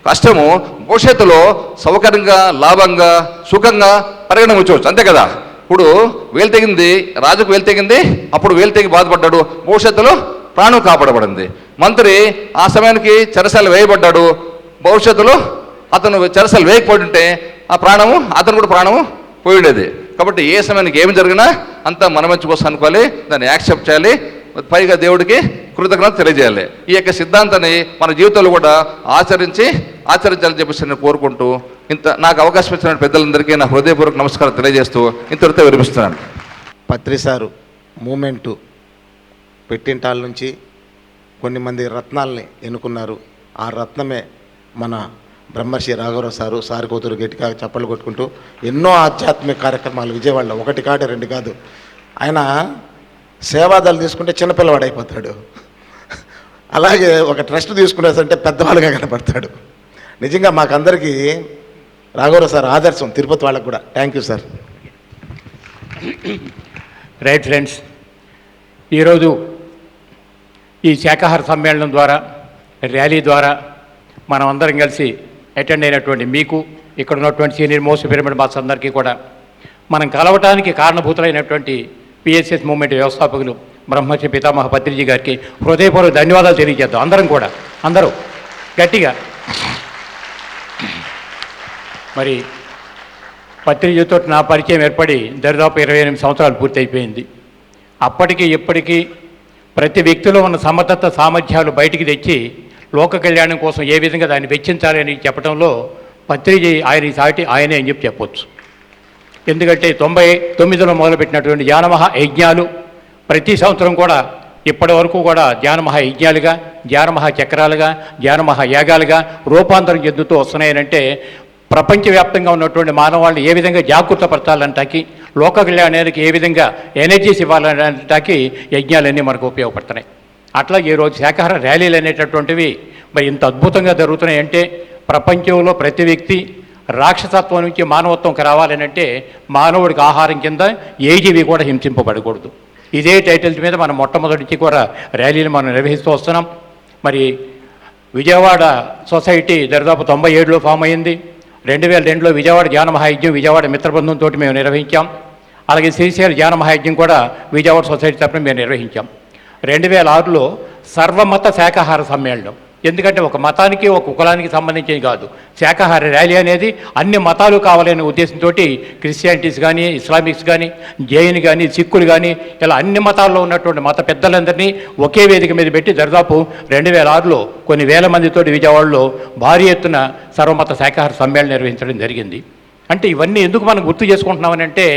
కష్టము భవిష్యత్తులో సౌకర్యంగా, లాభంగా, సుఖంగా పరిగణించవచ్చు. అంతే కదా. ఇప్పుడు వేలు తెగింది, రాజుకు వేలు తెగింది, అప్పుడు వేలు తెగి బాధపడ్డాడు, భవిష్యత్తులో ప్రాణం కాపాడబడింది. మంత్రి ఆ సమయానికి చెరసాలు వేయబడ్డాడు, భవిష్యత్తులో అతను చెరసాలు వేయకపోయి ఉంటే అతను కూడా ప్రాణము పోయి ఉండేది. కాబట్టి ఏ సమయానికి ఏమి జరిగినా అంతా మన మంచి కోసం అనుకోవాలి, దాన్ని యాక్సెప్ట్ చేయాలి, పైగా దేవుడికి కృతజ్ఞత తెలియజేయాలి. ఈ యొక్క సిద్ధాంతాన్ని మన జీవితంలో కూడా ఆచరించాలని చెప్పేసి నేను కోరుకుంటూ నాకు అవకాశం ఇచ్చిన పెద్దలందరికీ నా హృదయపూర్వక నమస్కారం తెలియజేస్తూ ఇంతటితో విరమిస్తున్నాను. పత్రిసారు మూమెంటు పెట్టింటాల నుంచి కొన్ని మంది రత్నాల్ని ఎన్నుకున్నారు. ఆ రత్నమే మన బ్రహ్మర్షి రాఘవరావు సారు కూతురు గట్టిగా చప్పలు కొట్టుకుంటూ ఎన్నో ఆధ్యాత్మిక కార్యక్రమాలు విజయవాడలో 1 కాదు 2 కాదు. ఆయన సేవాదాలు తీసుకుంటే చిన్నపిల్లవాడు అయిపోతాడు, అలాగే ఒక ట్రస్ట్ తీసుకునేసంటే పెద్దవాళ్ళుగా కనపడతాడు. నిజంగా మాకందరికీ రాఘవరావు సార్ ఆదర్శం, తిరుపతి వాళ్ళకు కూడా. Thank you sir. Right friends, ఈరోజు ఈ శాకాహార సమ్మేళనం ద్వారా, ర్యాలీ ద్వారా మనం అందరం కలిసి అటెండ్ అయినటువంటి మీకు, ఇక్కడ ఉన్నటువంటి సీనియర్ మోస్ట్ పిరమిడ్ మాస్టర్స్ అందరికీ కూడా మనం కలవటానికి కారణభూతులైనటువంటి పిఎస్ఎస్ మూవ్మెంట్ వ్యవస్థాపకులు బ్రహ్మర్షి పితామహ పత్రిజీ గారికి హృదయపూర్వక ధన్యవాదాలు తెలియజేద్దాం. అందరూ గట్టిగా. మరి పత్రిజీతో నా పరిచయం ఏర్పడి దరిదాపు 28 సంవత్సరాలు పూర్తయిపోయింది. అప్పటికి ఇప్పటికీ ప్రతి వ్యక్తిలో ఉన్న సమర్థత సామర్థ్యాలు బయటికి తెచ్చి లోక కళ్యాణం కోసం ఏ విధంగా దాన్ని వెచ్చించాలి అని చెప్పడంలో పత్రిజీ ఆయనే అని చెప్పొచ్చు. ఎందుకంటే 99లో మొదలుపెట్టినటువంటి ధ్యానమహా యజ్ఞాలు ప్రతి సంవత్సరం కూడా ఇప్పటి వరకు కూడా ధ్యానమహా యజ్ఞాలుగా, ధ్యానమహా చక్రాలుగా, ధ్యానమహా యాగాలుగా రూపాంతరం చెందుతూ వస్తున్నాయనంటే ప్రపంచవ్యాప్తంగా ఉన్నటువంటి మానవాళ్ళని ఏ విధంగా జాగృతపరచాలంటాకి, లోక కళ్యాణానికి ఏ విధంగా ఎనర్జీస్ ఇవ్వాలంటాకి యజ్ఞాలన్నీ మనకు ఉపయోగపడుతున్నాయి. అట్లా ఈరోజు శాకాహార ర్యాలీలు అనేటటువంటివి మరి ఇంత అద్భుతంగా జరుగుతున్నాయంటే ప్రపంచంలో ప్రతి వ్యక్తి రాక్షసత్వం నుంచి మానవత్వంకి రావాలనంటే మానవుడికి ఆహారం కింద ఏ జీవి కూడా హింసింపబడకూడదు. ఇదే టైటిల్స్ మీద మనం మొట్టమొదటి నుంచి కూడా ర్యాలీలు మనం నిర్వహిస్తూ వస్తున్నాం. మరి విజయవాడ సొసైటీ దరిదాపు 97లో ఫామ్ అయింది. 2002లో విజయవాడ ధ్యాన మహాయజ్ఞం విజయవాడ మిత్రబృందంతో మేము నిర్వహించాం. అలాగే శ్రీశైల ధ్యాన మహాయజ్ఞం కూడా విజయవాడ సొసైటీ తరఫున మేము నిర్వహించాం. 2006లో సర్వమత శాకాహార సమ్మేళనం. ఎందుకంటే ఒక మతానికి ఒక కులానికి సంబంధించింది కాదు, శాకాహార ర్యాలీ అనేది అన్ని మతాలు కావాలనే ఉద్దేశంతో క్రిస్టియానిటీస్ కానీ, ఇస్లామిక్స్ కానీ, జైన్ కానీ, సిక్కులు కానీ ఇలా అన్ని మతాల్లో ఉన్నటువంటి మత పెద్దలందరినీ ఒకే వేదిక మీద పెట్టి దరిదాపు 2006లో కొన్ని వేల మందితోటి విజయవాడలో భారీ ఎత్తున సర్వమత శాకాహార సమ్మేళనం నిర్వహించడం జరిగింది. అంటే ఇవన్నీ ఎందుకు మనం గుర్తు చేసుకుంటున్నామని అంటే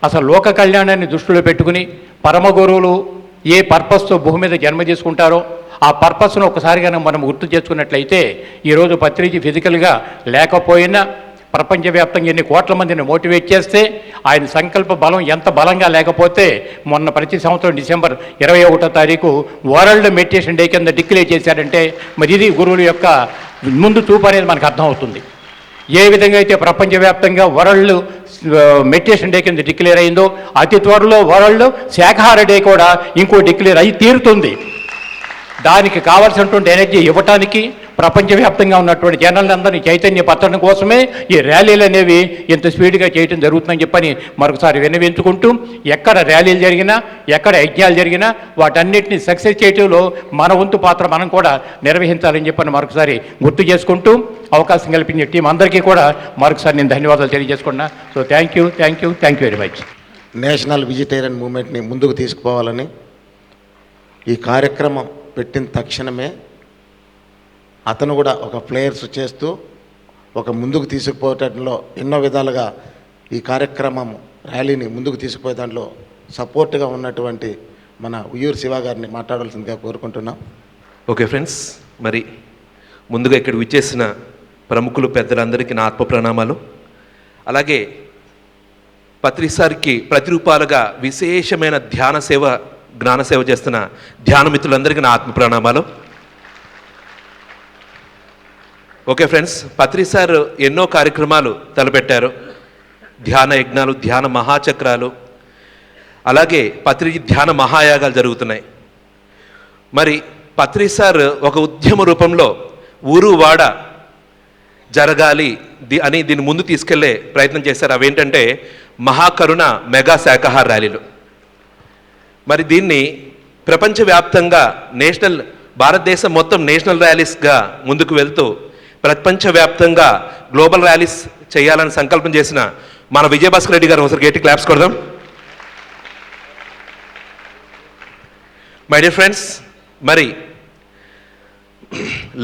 అసలు లోక కళ్యాణాన్ని దృష్టిలో పెట్టుకుని పరమ గురువులు ఏ పర్పస్తో భూమి మీద జన్మ చేసుకుంటారో ఆ పర్పస్ను ఒకసారిగా మనం గుర్తు చేసుకున్నట్లయితే ఈరోజు పత్రిజీ ఫిజికల్గా లేకపోయినా ప్రపంచవ్యాప్తంగా ఎన్ని కోట్ల మందిని మోటివేట్ చేస్తే ఆయన సంకల్ప బలం ఎంత బలంగా లేకపోతే మొన్న ప్రతి సంవత్సరం డిసెంబర్ 21వ తారీఖు వరల్డ్ మెడిటేషన్ డే కింద డిక్లేర్ చేశారంటే మరి ఇది గురువుల యొక్క ముందు చూపు అనేది మనకు అర్థమవుతుంది. ఏ విధంగా అయితే ప్రపంచవ్యాప్తంగా వరల్డ్ మెడిటేషన్ డే కింద డిక్లేర్ అయిందో అతి త్వరలో వరల్డ్ శాకాహార డే కూడా ఇంకో డిక్లేర్ అయి తీరుతుంది. దానికి కావాల్సినటువంటి ఎనర్జీ ఇవ్వటానికి ప్రపంచవ్యాప్తంగా ఉన్నటువంటి జనాలందరినీ చైతన్యపరచడం కోసమే ఈ ర్యాలీలు అనేవి ఇంత స్పీడ్గా చేయడం జరుగుతుందని చెప్పని మరొకసారి విన్నవించుకుంటూ ఎక్కడ ర్యాలీలు జరిగినా ఎక్కడ యజ్ఞాలు జరిగినా వాటన్నిటిని సక్సెస్ చేయడంలో మన వంతు పాత్ర మనం కూడా నిర్వహించాలని చెప్పని మరొకసారి గుర్తు చేసుకుంటూ అవకాశం కల్పించే టీం అందరికీ కూడా మరొకసారి నేను ధన్యవాదాలు తెలియజేసుకున్నా. So thank you very much. National vegetarian మూవ్మెంట్ని ముందుకు తీసుకుపోవాలని ఈ కార్యక్రమం పెట్టిన తక్షణమే అతను కూడా ఒక ప్లేయర్స్ చేస్తూ ఒక ముందుకు తీసుకుపోవటంలో ఎన్నో విధాలుగా ఈ కార్యక్రమం ర్యాలీని ముందుకు తీసుకుపోయే దాంట్లో సపోర్ట్గా ఉన్నటువంటి మన ఉయ్యూరు శివ గారిని మాట్లాడాల్సిందిగా కోరుకుంటున్నాం. ఓకే ఫ్రెండ్స్, మరి ముందుగా ఇక్కడ విచ్చేసిన ప్రముఖులు పెద్దలందరికీ నా ఆత్మ ప్రణామాలు. అలాగే పత్రిసారికి ప్రతిరూపాలుగా విశేషమైన ధ్యాన సేవ జ్ఞాన సేవ చేస్తున్న ధ్యాన మిత్రులందరికీ నా ఆత్మ ప్రణామాలు. ఓకే ఫ్రెండ్స్, పత్రిసార్ ఎన్నో కార్యక్రమాలు తలపెట్టారు. ధ్యాన యజ్ఞాలు, ధ్యాన మహాచక్రాలు, అలాగే పత్రిజీ ధ్యాన మహాయాగాలు జరుగుతున్నాయి. మరి పత్రిసార్ ఒక ఉద్యమ రూపంలో ఊరు వాడ జరగాలి అని దీన్ని ముందు తీసుకెళ్లే ప్రయత్నం చేశారు. అవేంటంటే మహాకరుణ మెగా శాకాహార ర్యాలీలు. మరి దీన్ని ప్రపంచవ్యాప్తంగా భారతదేశం మొత్తం నేషనల్ ర్యాలీస్గా ముందుకు వెళ్తూ ప్రపంచవ్యాప్తంగా గ్లోబల్ ర్యాలీస్ చేయాలని సంకల్పం చేసిన మన విజయభాస్కర్ రెడ్డి గారు ఒకసారి గట్టి క్లాప్స్ కొడదాం. మై డియర్ ఫ్రెండ్స్, మరి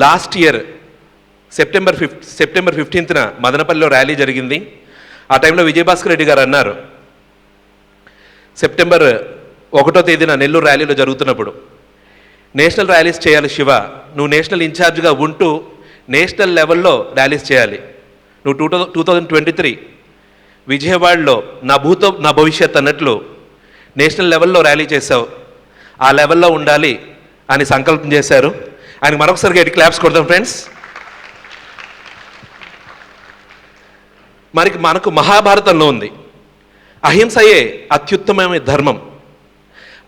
లాస్ట్ ఇయర్ సెప్టెంబర్ 15న మదనపల్లిలో ర్యాలీ జరిగింది. ఆ టైంలో విజయభాస్కర్ రెడ్డి గారు అన్నారు, సెప్టెంబర్ 1వ తేదీన నెల్లూరు ర్యాలీలో జరుగుతున్నప్పుడు, నేషనల్ ర్యాలీస్ చేయాలి శివ, నువ్వు నేషనల్ ఇన్ఛార్జ్గా ఉంటూ నేషనల్ లెవెల్లో ర్యాలీస్ చేయాలి. నువ్వు 2023 విజయవాడలో నా భవిష్యత్ అన్నట్లు నేషనల్ లెవెల్లో ర్యాలీ చేశావు, ఆ లెవెల్లో ఉండాలి అని సంకల్పం చేశారు. ఆయనకు మరొకసారి గట్టి క్లాప్స్ కొడదాం ఫ్రెండ్స్. మనకు మహాభారతంలో ఉంది, అహింసయే అత్యుత్తమమైన ధర్మం,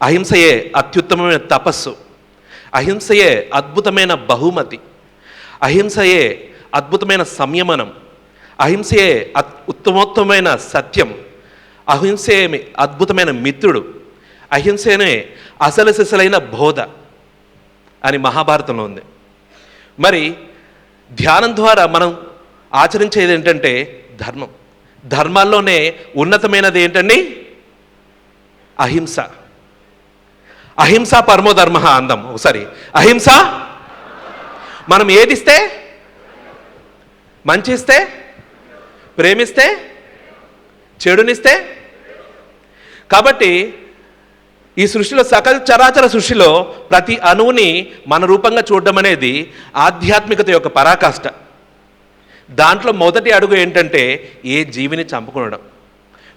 అహింసయే అత్యుత్తమమైన తపస్సు, అహింసయే అద్భుతమైన బహుమతి, అహింసయే అద్భుతమైన సంయమనం, అహింసయే ఉత్తమోత్తమైన సత్యం, అహింసే అద్భుతమైన మిత్రుడు, అహింసనే అసలు సిసలైన బోధ అని మహాభారతంలో ఉంది. మరి ధ్యానం ద్వారా మనం ఆచరించేది ఏంటంటే ధర్మం. ధర్మాల్లోనే ఉన్నతమైనది ఏంటండి? అహింస. అహింస పరమో ధర్మ అందం. ఒకసారి అహింస. మనం ఏదిస్తే, మంచి ఇస్తే, ప్రేమిస్తే, చెడునిస్తే. కాబట్టి ఈ సృష్టిలో సకల చరాచర సృష్టిలో ప్రతి అణువుని మన రూపంగా చూడడం అనేది ఆధ్యాత్మికత యొక్క పరాకాష్ట. దాంట్లో మొదటి అడుగు ఏంటంటే ఏ జీవిని చంపుకోవడం.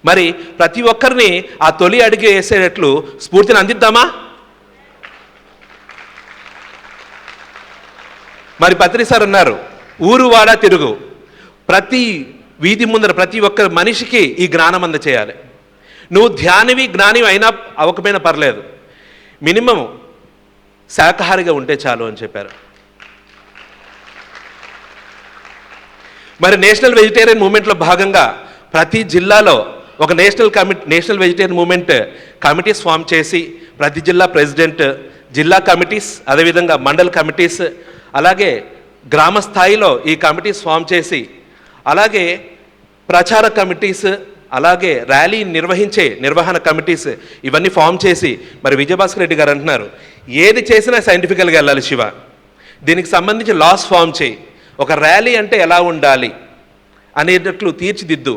మరి ప్రతి ఒక్కరిని ఆ తొలి అడుగు వేసేటట్లు స్ఫూర్తిని అందిద్దామా? మరి పత్రి సార్ అన్నారు, ఊరు వాడా తిరుగు, ప్రతి వీధి ముందర ప్రతి ఒక్క మనిషికి ఈ జ్ఞానం అందచేయాలి. నువ్వు ధ్యానివి జ్ఞానివి అయినా అవ్వకపోయినా పర్లేదు, మినిమం శాకాహారిగా ఉంటే చాలు అని చెప్పారు. మరి నేషనల్ వెజిటేరియన్ మూవ్మెంట్లో భాగంగా ప్రతి జిల్లాలో ఒక national vegetarian movement committees form చేసి ప్రతి జిల్లా ప్రెసిడెంట్, జిల్లా కమిటీస్, అదేవిధంగా మండల్ కమిటీస్, అలాగే గ్రామ స్థాయిలో ఈ కమిటీస్ ఫామ్ చేసి, అలాగే ప్రచార కమిటీస్, అలాగే ర్యాలీ నిర్వహించే నిర్వహణ కమిటీస్ ఇవన్నీ ఫామ్ చేసి, మరి విజయభాస్కర్ రెడ్డి గారు అంటున్నారు ఏది చేసినా సైంటిఫికల్గా వెళ్ళాలి శివ, దీనికి సంబంధించి లాస్ ఫామ్ చేయి, ఒక ర్యాలీ అంటే ఎలా ఉండాలి అనేటట్లు తీర్చిదిద్దు,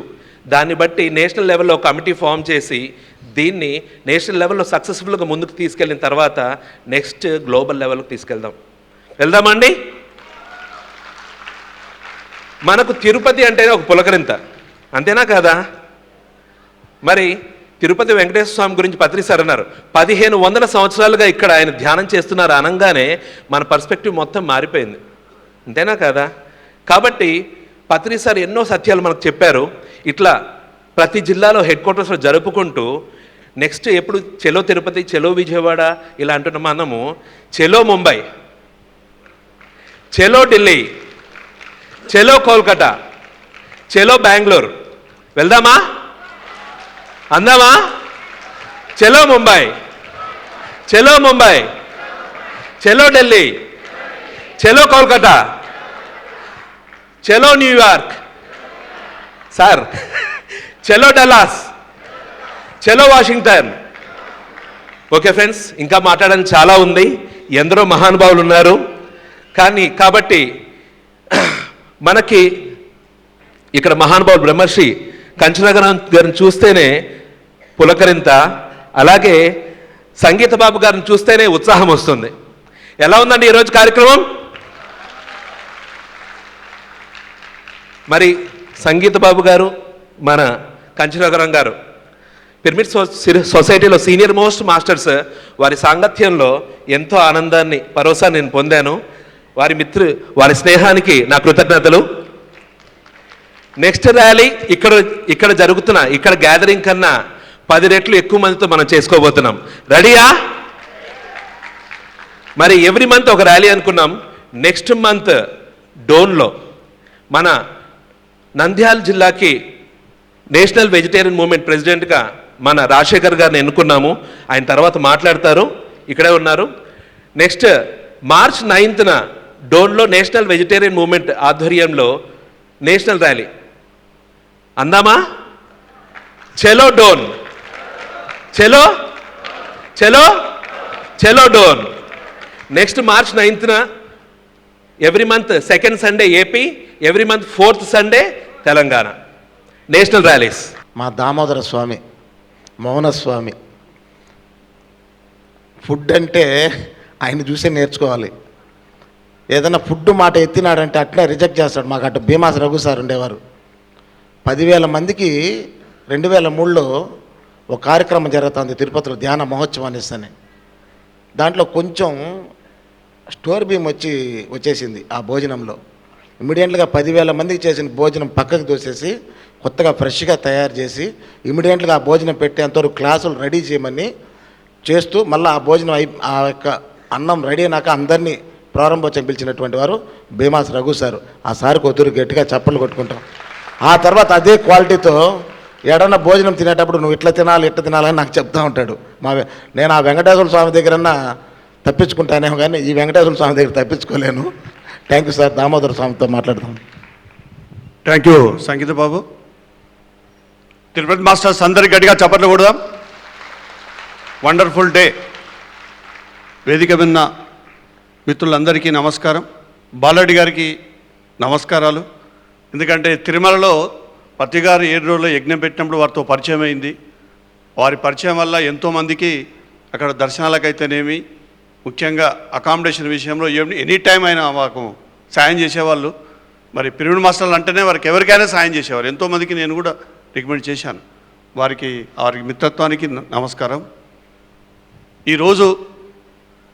దాన్ని బట్టి నేషనల్ లెవెల్లో కమిటీ ఫామ్ చేసి దీన్ని నేషనల్ లెవెల్లో సక్సెస్ఫుల్గా ముందుకు తీసుకెళ్ళిన తర్వాత నెక్స్ట్ గ్లోబల్ లెవెల్కి వెళ్దామండి. మనకు తిరుపతి అంటేనే ఒక పులకరింత, అంతేనా కాదా? మరి తిరుపతి వెంకటేశ్వర స్వామి గురించి పత్రి సార్ అన్నారు 1500 సంవత్సరాలుగా ఇక్కడ ఆయన ధ్యానం చేస్తున్నారు అనగానే మన పర్స్పెక్టివ్ మొత్తం మారిపోయింది, అంతేనా కాదా? కాబట్టి పత్రి సార్ ఎన్నో సత్యాలు మనకు చెప్పారు. ఇట్లా ప్రతి జిల్లాలో హెడ్ క్వార్టర్స్లో జరుపుకుంటూ నెక్స్ట్ ఎప్పుడు చెలో తిరుపతి, చెలో విజయవాడ ఇలా అంటున్నాం మనము, చెలో ముంబై, చెలో ఢిల్లీ, చెలో కోల్కతా, చెలో బెంగళూరు, వెళ్దామా? అందామా? చెలో ముంబై, చెలో ముంబై, చెలో ఢిల్లీ, చెలో కోల్కతా, చెలో న్యూయార్క్, సార్ చెలో డల్లాస్, చెలో వాషింగ్టన్. ఓకే ఫ్రెండ్స్, ఇంకా మాట్లాడడానికి చాలా ఉంది, ఎందరో మహానుభావులు ఉన్నారు. కాబట్టి మనకి ఇక్కడ మహానుభావులు బ్రహ్మర్షి కంచనగరం గారిని చూస్తేనే పులకరింత, అలాగే సంగీత బాబు గారిని చూస్తేనే ఉత్సాహం వస్తుంది. ఎలా ఉందండి ఈరోజు కార్యక్రమం? మరి సంగీత బాబు గారు, మన కంచనగరం గారు పిరమిడ్ సొసైటీలో సీనియర్ మోస్ట్ మాస్టర్స్, వారి సాంగత్యంలో ఎంతో ఆనందాన్ని, భరోసాన్ని నేను పొందాను. వారి స్నేహానికి నా కృతజ్ఞతలు. నెక్స్ట్ ర్యాలీ ఇక్కడ జరుగుతున్న ఇక్కడ గ్యాదరింగ్ కన్నా 10 రెట్లు ఎక్కువ మందితో మనం చేసుకోబోతున్నాం. రెడీయా? మరి ఎవ్రీ మంత్ ఒక ర్యాలీ అనుకున్నాం. నెక్స్ట్ మంత్ డోన్లో మన నంద్యాల జిల్లాకి నేషనల్ వెజిటేరియన్ మూవ్మెంట్ ప్రెసిడెంట్గా మన రాజశేఖర్ గారిని ఎన్నుకున్నాము. ఆయన తర్వాత మాట్లాడతారు, ఇక్కడే ఉన్నారు. నెక్స్ట్ మార్చ్ 9న డోన్లో నేషనల్ వెజిటేరియన్ మూవ్మెంట్ ఆధ్వర్యంలో నేషనల్ ర్యాలీ అందామా? చలో డోన్, చలో చలో చలో డోన్. నెక్స్ట్ మార్చ్ 9న every month second Sunday AP, every month 4th Sunday Telangana national rallies. మా దామోదర స్వామి, మౌనస్వామి, ఫుడ్ అంటే ఆయన చూసే నేర్చుకోవాలి. ఏదైనా ఫుడ్ మాట ఎత్తినాడంటే అట్లా రిజెక్ట్ చేస్తాడు. మాకు అటు భీమాస్ రఘు సార్ ఉండేవారు. 10,000 మందికి 2003లో ఒక కార్యక్రమం జరుగుతుంది తిరుపతిలో, ధ్యాన మహోత్సవం అనేసి. దాంట్లో కొంచెం స్టోర్ బీమ్ వచ్చేసింది ఆ భోజనంలో. ఇమీడియట్గా 10,000 మందికి చేసిన భోజనం పక్కకు దోసేసి కొత్తగా ఫ్రెష్గా తయారు చేసి ఇమీడియట్గా ఆ భోజనం పెట్టేంతవరకు క్లాసులు రెడీ చేయమని చేస్తూ మళ్ళీ ఆ భోజనం ఆ యొక్క అన్నం రెడీ అయినాక అందరినీ ప్రారంభోత్సవం పిలిచినటువంటి వారు భీమాస్ రఘు సారు. ఆ సార్కి ఒత్తురు గట్టిగా చప్పలు కొట్టుకుంటాం. ఆ తర్వాత అదే క్వాలిటీతో ఎడన్నా భోజనం తినేటప్పుడు నువ్వు ఇట్లా తినాలి ఇట్లా తినాలని నాకు చెప్తూ ఉంటాడు. నేను ఆ వెంకటేశ్వర స్వామి దగ్గరన్నా తప్పించుకుంటానేమో కానీ ఈ వెంకటేశ్వర స్వామి దగ్గర తప్పించుకోలేను. Thank you sir. దామోదర స్వామితో మాట్లాడదాం. Thank you Sangeetha Babu. Tirupati masters అందరికి గట్టిగా చప్పట్లు కొడదాం. Wonderful day. వేదిక విన్న మిత్రులందరికీ నమస్కారం. బాలరెడ్డి గారికి నమస్కారాలు. ఎందుకంటే తిరుమలలో పత్తి గారు 7 రోజుల్లో యజ్ఞం పెట్టినప్పుడు వారితో పరిచయం అయింది. వారి పరిచయం వల్ల ఎంతోమందికి అక్కడ దర్శనాలకైతేనేమి, ముఖ్యంగా అకామిడేషన్ విషయంలో ఎనీ టైం అయినా మాకు సాయం చేసేవాళ్ళు. మరి పిరమిడ్ మాస్టర్లు అంటేనే వారికి ఎవరికైనా సాయం చేసేవారు. ఎంతోమందికి నేను కూడా రికమెండ్ చేశాను. వారికి మిత్రత్వానికి నమస్కారం. ఈరోజు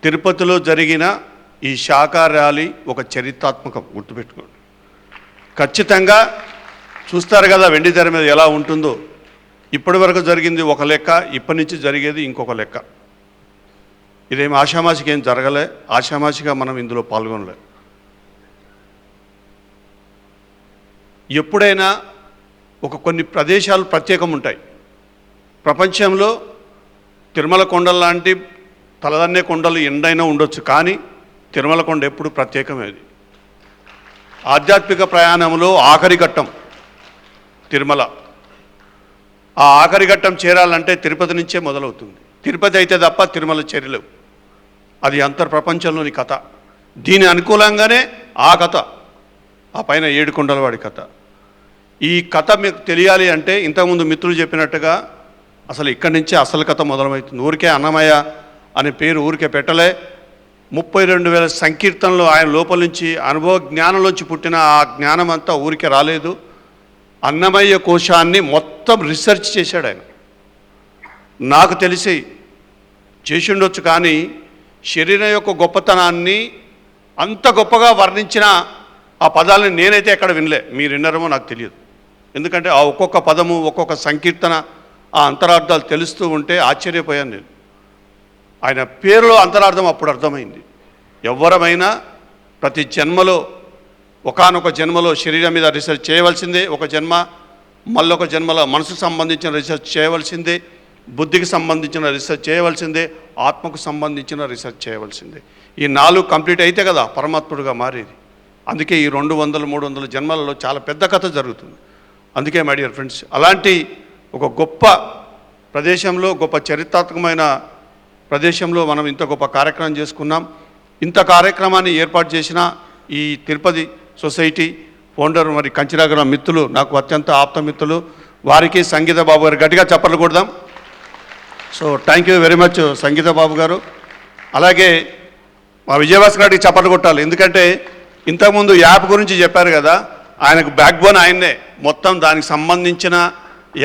తిరుపతిలో జరిగిన ఈ శాఖా ర్యాలీ ఒక చరిత్రాత్మకం, గుర్తుపెట్టుకోండి. ఖచ్చితంగా చూస్తారు కదా వెండి తెర మీద ఎలా ఉంటుందో. ఇప్పటి వరకు జరిగింది ఒక లెక్క, ఇప్పటి నుంచి జరిగేది ఇంకొక లెక్క. ఇదేమి ఆషామాషికి ఏం జరగలే, ఆషామాషిగా మనం ఇందులో పాల్గొనలే. ఎప్పుడైనా కొన్ని ప్రదేశాలు ప్రత్యేకం ఉంటాయి. ప్రపంచంలో తిరుమల కొండల లాంటి తలదన్నే కొండలు ఎండైనా ఉండొచ్చు, కానీ తిరుమల కొండ ఎప్పుడు ప్రత్యేకమేది. ఆధ్యాత్మిక ప్రయాణంలో ఆఖరి ఘట్టం తిరుమల. ఆ ఆఖరి ఘట్టం చేరాలంటే తిరుపతి నుంచే మొదలవుతుంది. తిరుపతి అయితే తప్ప తిరుమల చేరలేవు. అది అంతర్ప్రపంచంలోని కథ. దీని అనుకూలంగానే ఆ కథ, ఆ పైన 7 కొండల వాడి కథ. ఈ కథ మీకు తెలియాలి అంటే ఇంతకుముందు మిత్రులు చెప్పినట్టుగా అసలు ఇక్కడి నుంచే అసలు కథ మొదలవుతుంది. ఊరికే అన్నమయ్య అనే పేరు ఊరికే పెట్టలే. 32,000 సంకీర్తనలు ఆయన లోపల నుంచి అనుభవ జ్ఞానంలోంచి పుట్టిన ఆ జ్ఞానం అంతా ఊరికే రాలేదు. అన్నమయ్య కోశాన్ని మొత్తం రీసెర్చ్ చేశాడు ఆయన. నాకు తెలిసి చేసి ఉండొచ్చు, కానీ శరీరం యొక్క గొప్పతనాన్ని అంత గొప్పగా వర్ణించిన ఆ పదాలని నేనైతే ఎక్కడ వినలే. మీరు విన్నారేమో నాకు తెలియదు. ఎందుకంటే ఆ ఒక్కొక్క పదము, ఒక్కొక్క సంకీర్తన, ఆ అంతరార్థాలు తెలుస్తూ ఉంటే ఆశ్చర్యపోయాను నేను. ఆయన పేరులో అంతరార్థం అప్పుడు అర్థమైంది. ఎవరమైనా ప్రతి జన్మలో ఒకానొక జన్మలో శరీరం మీద రీసెర్చ్ చేయవలసిందే, ఒక జన్మ మళ్ళొక జన్మలో మనసుకు సంబంధించిన రీసెర్చ్ చేయవలసిందే, బుద్ధికి సంబంధించిన రీసెర్చ్ చేయవలసిందే, ఆత్మకు సంబంధించిన రీసెర్చ్ చేయవలసిందే. ఈ 4 కంప్లీట్ అయితే కదా పరమాత్ముడుగా మారేది. అందుకే ఈ 200-300 జన్మలలో చాలా పెద్ద కథ జరుగుతుంది. అందుకే మై డియర్ ఫ్రెండ్స్, అలాంటి ఒక గొప్ప ప్రదేశంలో, గొప్ప చరిత్రాత్మకమైన ప్రదేశంలో మనం ఇంత గొప్ప కార్యక్రమం చేసుకున్నాం. ఇంత కార్యక్రమాన్ని ఏర్పాటు చేసిన ఈ తిరుపతి సొసైటీ ఫౌండర్ మరి కంచిరాగర మిత్రులు, నాకు అత్యంత ఆప్త మిత్రులు, వారికి సంగీత బాబు గారు గట్టిగా చప్పట్లు కొడదాం. So thank you very much Sangeetha Babu గారు. అలాగే మా విజయభాస్కర్ గారికి చప్పట్లు కొట్టాలి. ఎందుకంటే ఇంతకుముందు యాప్ గురించి చెప్పారు కదా, ఆయనకు బ్యాక్ బోన్ ఆయన్నే. మొత్తం దానికి సంబంధించిన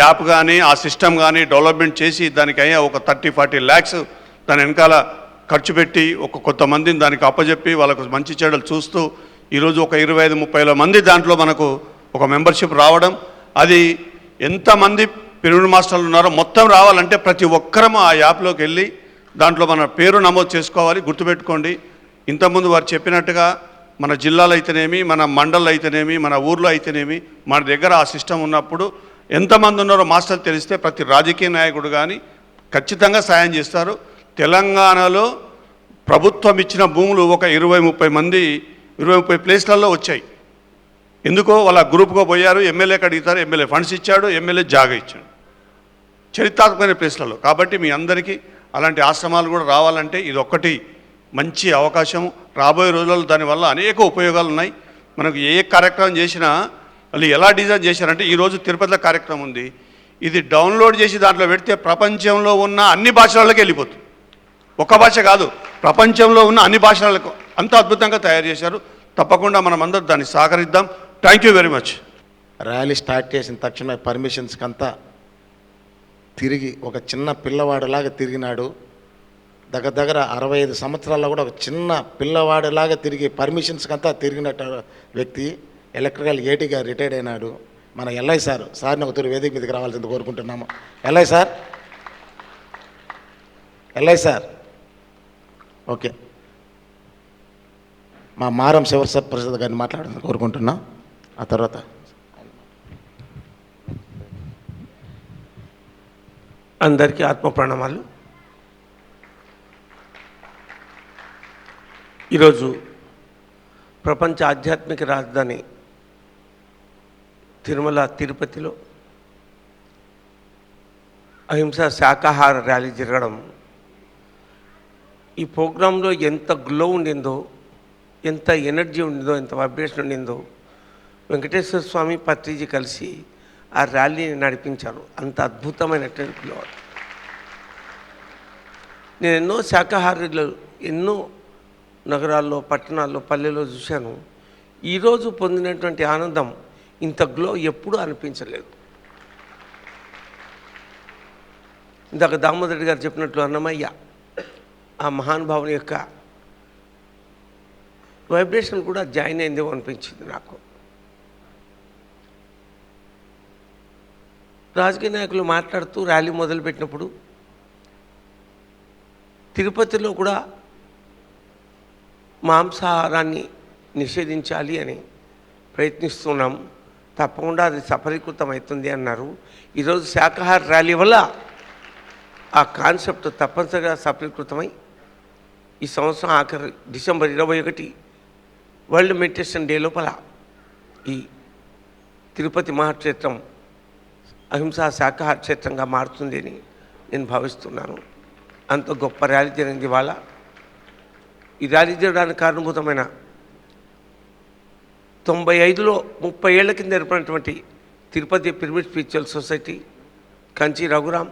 యాప్ కానీ ఆ సిస్టమ్ కానీ డెవలప్మెంట్ చేసి దానికి అయ్యే ఒక 30-40 lakhs దాని వెనకాల ఖర్చు పెట్టి కొంతమందిని దానికి అప్పచెప్పి వాళ్ళకు మంచి చెడ్డలు చూస్తూ ఈరోజు ఒక 25-30 మంది దాంట్లో మనకు ఒక మెంబర్షిప్ రావడం. అది ఎంతమంది పిరమిడ్ మాస్టర్లు ఉన్నారో మొత్తం రావాలంటే ప్రతి ఒక్కరము ఆ యాప్లోకి వెళ్ళి దాంట్లో మన పేరు నమోదు చేసుకోవాలి. గుర్తుపెట్టుకోండి, ఇంతకుముందు వారు చెప్పినట్టుగా మన జిల్లాలో అయితేనేమి, మన మండల్లో అయితేనేమి, మన ఊర్లో అయితేనేమి, మన దగ్గర ఆ సిస్టమ్ ఉన్నప్పుడు ఎంతమంది ఉన్నారో మాస్టర్ తెలిస్తే ప్రతి రాజకీయ నాయకుడు కానీ ఖచ్చితంగా సాయం చేస్తారు. తెలంగాణలో ప్రభుత్వం ఇచ్చిన భూములు ఒక 20-30 ప్లేస్లలో వచ్చాయి. ఎందుకో వాళ్ళ గ్రూప్గా పోయారు, ఎమ్మెల్యేకి అడుగుతారు, ఎమ్మెల్యే ఫండ్స్ ఇచ్చాడు, ఎమ్మెల్యే జాగా ఇచ్చాడు చరిత్రాత్మకమైన ప్లేస్లలో. కాబట్టి మీ అందరికీ అలాంటి ఆశ్రమాలు కూడా రావాలంటే ఇది ఒక్కటి మంచి అవకాశం. రాబోయే రోజుల్లో దానివల్ల అనేక ఉపయోగాలు ఉన్నాయి. మనకు ఏ కార్యక్రమం చేసినా వాళ్ళు ఎలా డిజైన్ చేశారంటే, ఈరోజు తిరుపతిలో కార్యక్రమం ఉంది, ఇది డౌన్లోడ్ చేసి దాంట్లో పెడితే ప్రపంచంలో ఉన్న అన్ని భాషలకి వెళ్ళిపోతుంది. ఒక భాష కాదు, ప్రపంచంలో ఉన్న అన్ని భాషలకు అంత అద్భుతంగా తయారు చేశారు. తప్పకుండా మనం అందరూ దాన్ని సహకరిద్దాం. Thank you very much. Rally start చేసిన తక్షణ పర్మిషన్స్కి అంతా తిరిగి ఒక చిన్న పిల్లవాడిలాగా తిరిగినాడు. దగ్గర 65 సంవత్సరాల్లో కూడా ఒక చిన్న పిల్లవాడిలాగా తిరిగి పర్మిషన్స్కి అంతా తిరిగినట్టు వ్యక్తి ఎలక్ట్రికల్ ఏటీగా రిటైర్డ్ అయినాడు. మన ఎల్ఐ సార్ని ఒక తూరి వేదిక మీదకి రావాల్సింది కోరుకుంటున్నాము. ఎల్ఐ సార్ ఓకే, మా మారం శివప్రసాద్ గారిని మాట్లాడాలని కోరుకుంటున్నాం. ఆ తర్వాత అందరికీ ఆత్మ ప్రణామాలు. ఈరోజు ప్రపంచ ఆధ్యాత్మిక రాజధాని తిరుమల తిరుపతిలో అహింస శాకాహార ర్యాలీ జరగడం, ఈ ప్రోగ్రాంలో ఎంత గ్లో ఉండిందో, ఎంత ఎనర్జీ ఉండిందో, ఎంత వైబ్రేషన్ ఉండిందో, వెంకటేశ్వర స్వామి పత్రిజీ కలిసి ఆ ర్యాలీని నడిపించారు. అంత అద్భుతమైనటువంటి గ్లో. నేను ఎన్నో శాకాహారులు ఎన్నో నగరాల్లో, పట్టణాల్లో, పల్లెల్లో చూశాను. ఈరోజు పొందినటువంటి ఆనందం ఇంత గ్లో ఎప్పుడూ అనిపించలేదు. ఇందాక దామోదర్ గారు చెప్పినట్లు అన్నమయ్య ఆ మహానుభావుని యొక్క వైబ్రేషన్ కూడా జాయిన్ అయిందేమో అనిపించింది నాకు. రాజకీయ నాయకులు మాట్లాడుతూ ర్యాలీ మొదలుపెట్టినప్పుడు తిరుపతిలో కూడా మాంసాహారాన్ని నిషేధించాలి అని ప్రయత్నిస్తున్నాం, తప్పకుండా అది సఫలీకృతం అవుతుంది అన్నారు. ఈరోజు శాకాహార ర్యాలీ వల్ల ఆ కాన్సెప్ట్ తప్పనిసరిగా సఫలీకృతమై ఈ సంవత్సరం ఆఖరి డిసెంబర్ 21 వరల్డ్ మెడిటేషన్ డే లోపల ఈ తిరుపతి మహాక్షేత్రం అహింసా శాకాహార క్షేత్రంగా మారుతుంది అని నేను భావిస్తున్నాను. అంత గొప్ప ర్యాలీ జరిగింది ఇవాళ. ఈ ర్యాలీ జరగడానికి కారణభూతమైన 95లో 30 ఏళ్ల కింద ఏర్పడినటువంటి Tirupati pyramid spiritual society, Kanchi Raghuram,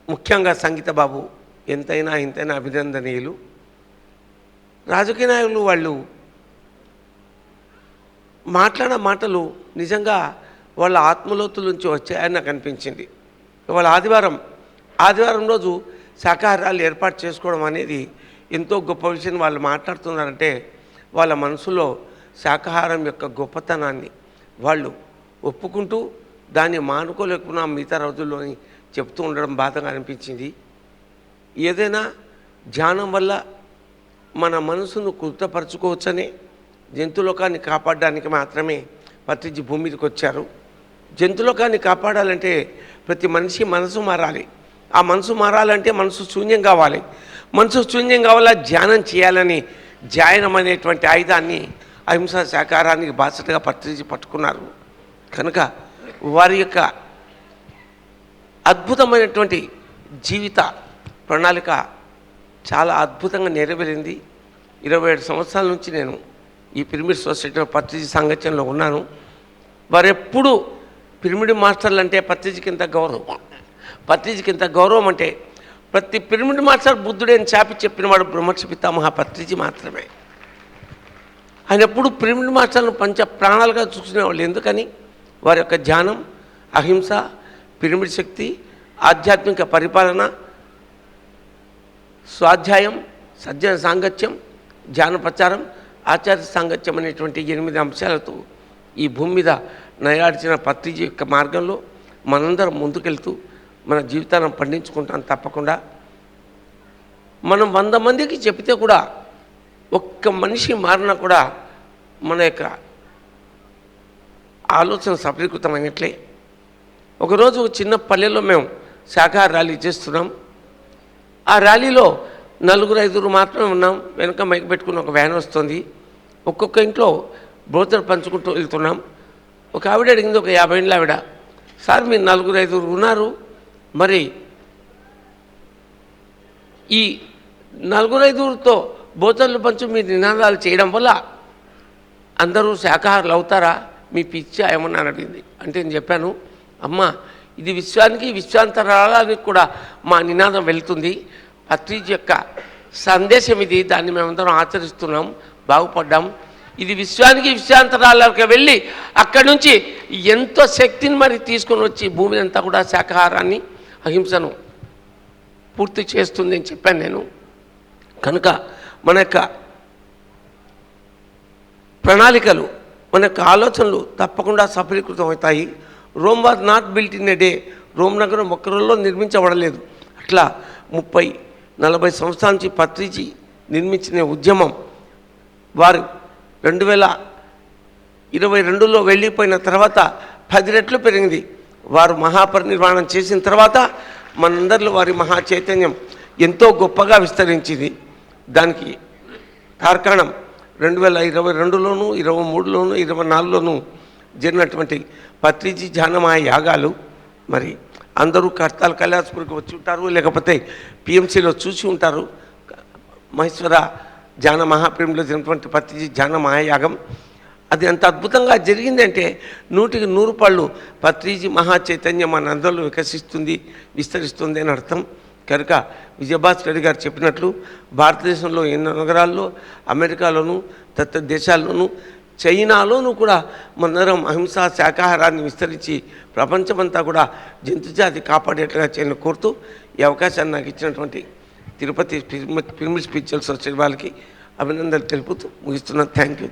ముఖ్యంగా సంగీత బాబు ఎంతైనా ఇంతైనా అభినందనీయులు. రాజకీయ నాయకులు వాళ్ళు మాట్లాడిన మాటలు నిజంగా వాళ్ళ ఆత్మలోతుల నుంచి వచ్చాయని నాకు అనిపించింది. ఇవాళ ఆదివారం రోజు శాకాహారాలు ఏర్పాటు చేసుకోవడం అనేది ఎంతో గొప్ప విషయం. వాళ్ళు మాట్లాడుతున్నారంటే వాళ్ళ మనసులో శాకాహారం యొక్క గొప్పతనాన్ని వాళ్ళు ఒప్పుకుంటూ దాన్ని మానుకోలేకున్నా మిగతా రోజుల్లోని చెప్తూ ఉండడం బాధగా అనిపించింది. ఏదైనా ధ్యానం వల్ల మన మనసును కృతపరచుకోవచ్చని జంతులోకాన్ని కాపాడడానికి మాత్రమే పత్రిజీ భూమి మీదకి వచ్చారు. జంతులోకాన్ని కాపాడాలంటే ప్రతి మనిషి మనసు మారాలి. ఆ మనసు మారాలంటే మనసు శూన్యం కావాలి. మనసు శూన్యం కావాలా, ధ్యానం చేయాలని ధ్యానం అనేటువంటి ఆయుధాన్ని అహింసా శాకాహారానికి బాసటగా పత్రిజీ పట్టుకున్నారు. కనుక వారి యొక్క అద్భుతమైనటువంటి జీవిత ప్రణాళిక చాలా అద్భుతంగా నెరవేరింది. 27 సంవత్సరాల నుంచి నేను ఈ పిరమిడ్ సొసైటీలో పత్రిజీ సాంగత్యంలో ఉన్నాను. వారెప్పుడు పిరమిడ్ మాస్టర్లు అంటే పత్రిజీకి ఇంత గౌరవం అంటే ప్రతి పిరమిడ్ మాస్టర్ బుద్ధుడే అని చాపి చెప్పినవాడు బ్రహ్మర్షి పితామహ పత్రిజీ మాత్రమే. ఆయన ఎప్పుడు పిరమిడ్ మాస్టర్లను పంచ ప్రాణాలుగా చూసుకునేవాళ్ళు. ఎందుకని? వారి యొక్క ధ్యానం, అహింస, పిరమిడ్ శక్తి, ఆధ్యాత్మిక పరిపాలన, స్వాధ్యాయం, సజ్జన సాంగత్యం, ధ్యాన ప్రచారం, ఆచార్య సాంగత్యం అనేటువంటి 8 అంశాలతో ఈ భూమి మీద నయాడిచిన పత్రిజీ యొక్క మార్గంలో మనందరం ముందుకెళ్తూ మన జీవితాన్ని పండించుకుంటాం. తప్పకుండా మనం 100 మందికి చెప్తే కూడా ఒక్క మనిషి మారినా కూడా మన యొక్క ఆలోచన సఫలీకృతమైనట్లే. ఒకరోజు చిన్న పల్లెలో మేము శాఖాహార ర్యాలీ చేస్తున్నాం. ఆ ర్యాలీలో 4-5 మాత్రమే ఉన్నాం. వెనక మైక్ పెట్టుకుని ఒక వ్యాన్ వస్తుంది. ఒక్కొక్క ఇంట్లో భోజనం పంచుకుంటూ వెళ్తున్నాం. ఒక ఆవిడ అడిగింది, ఒక 50 ఏళ్ళ ఆవిడ, సార్ మీరు 4-5 ఉన్నారు, మరి ఈ 4-5తో భోజనాలు పంచు మీ నినాదాలు చేయడం వల్ల అందరూ శాఖాహారులు అవుతారా, మీ పిచ్చా ఏమన్నా అని అడిగింది. అంటే నేను చెప్పాను, అమ్మ ఇది విశ్వానికి విశ్వాంతరాలకు కూడా మా నినాదం వెళ్తుంది. పత్రిజీ యొక్క సందేశం ఇది, దాన్ని మేమందరం ఆచరిస్తున్నాం, బాగుపడ్డాం. ఇది విశ్వానికి విశ్వాంతరాలకు వెళ్ళి అక్కడి నుంచి ఎంతో శక్తిని మరి తీసుకొని వచ్చి భూమిని అంతా కూడా శాఖాహారాన్ని అహింసను పూర్తి చేస్తుంది అని చెప్పాను నేను. కనుక మన యొక్క ప్రణాళికలు, మన యొక్క ఆలోచనలు తప్పకుండా సఫలీకృతం అవుతాయి. Rome was not built in a day. Rome నగరం ఒక్క రోజులో నిర్మించబడలేదు. అట్లా 30-40 సంవత్సరాల నుంచి పత్రిజీ నిర్మించిన ఉద్యమం వారు 2022లో వెళ్ళిపోయిన తర్వాత 10 రెట్లు పెరిగింది. వారు మహాపరినిర్వాణం చేసిన తర్వాత మనందరిలో వారి మహా చైతన్యం ఎంతో గొప్పగా విస్తరించింది. దానికి తార్కాణం 2022లోను 23లోను 24లోను జరిగినటువంటి పత్రిజీ ధ్యానమాయ యాగాలు. మరి అందరూ కర్తాల్ కైలాసపురికి వచ్చి ఉంటారు, లేకపోతే పిఎంసీలో చూసి ఉంటారు. మహేశ్వర ధ్యాన మహాప్రేమిలో జరిగినటువంటి పత్రిజీ ధ్యాన మహాయాగం అది ఎంత అద్భుతంగా జరిగిందంటే 100కి 100 పళ్ళు పత్రిజీ మహా చైతన్యం మన అందరిలో వికసిస్తుంది, విస్తరిస్తుంది అని అర్థం. కనుక విజయభాస్కర్ రెడ్డి గారు చెప్పినట్లు భారతదేశంలో ఎన్నో నగరాల్లో, అమెరికాలోను, తదితర దేశాల్లోనూ, చైనాలోనూ కూడా మనందరం అహింసా శాకాహారాన్ని విస్తరించి ప్రపంచమంతా కూడా జంతుజాతి కాపాడేట్లుగా చేయని కోరుతూ ఈ అవకాశాన్ని నాకు ఇచ్చినటువంటి తిరుపతి పిరమిడ్ స్పిరిచువల్ సొసైటీ వాళ్ళకి అభినందనలు తెలుపుతూ ముగిస్తున్నాను. Thank you.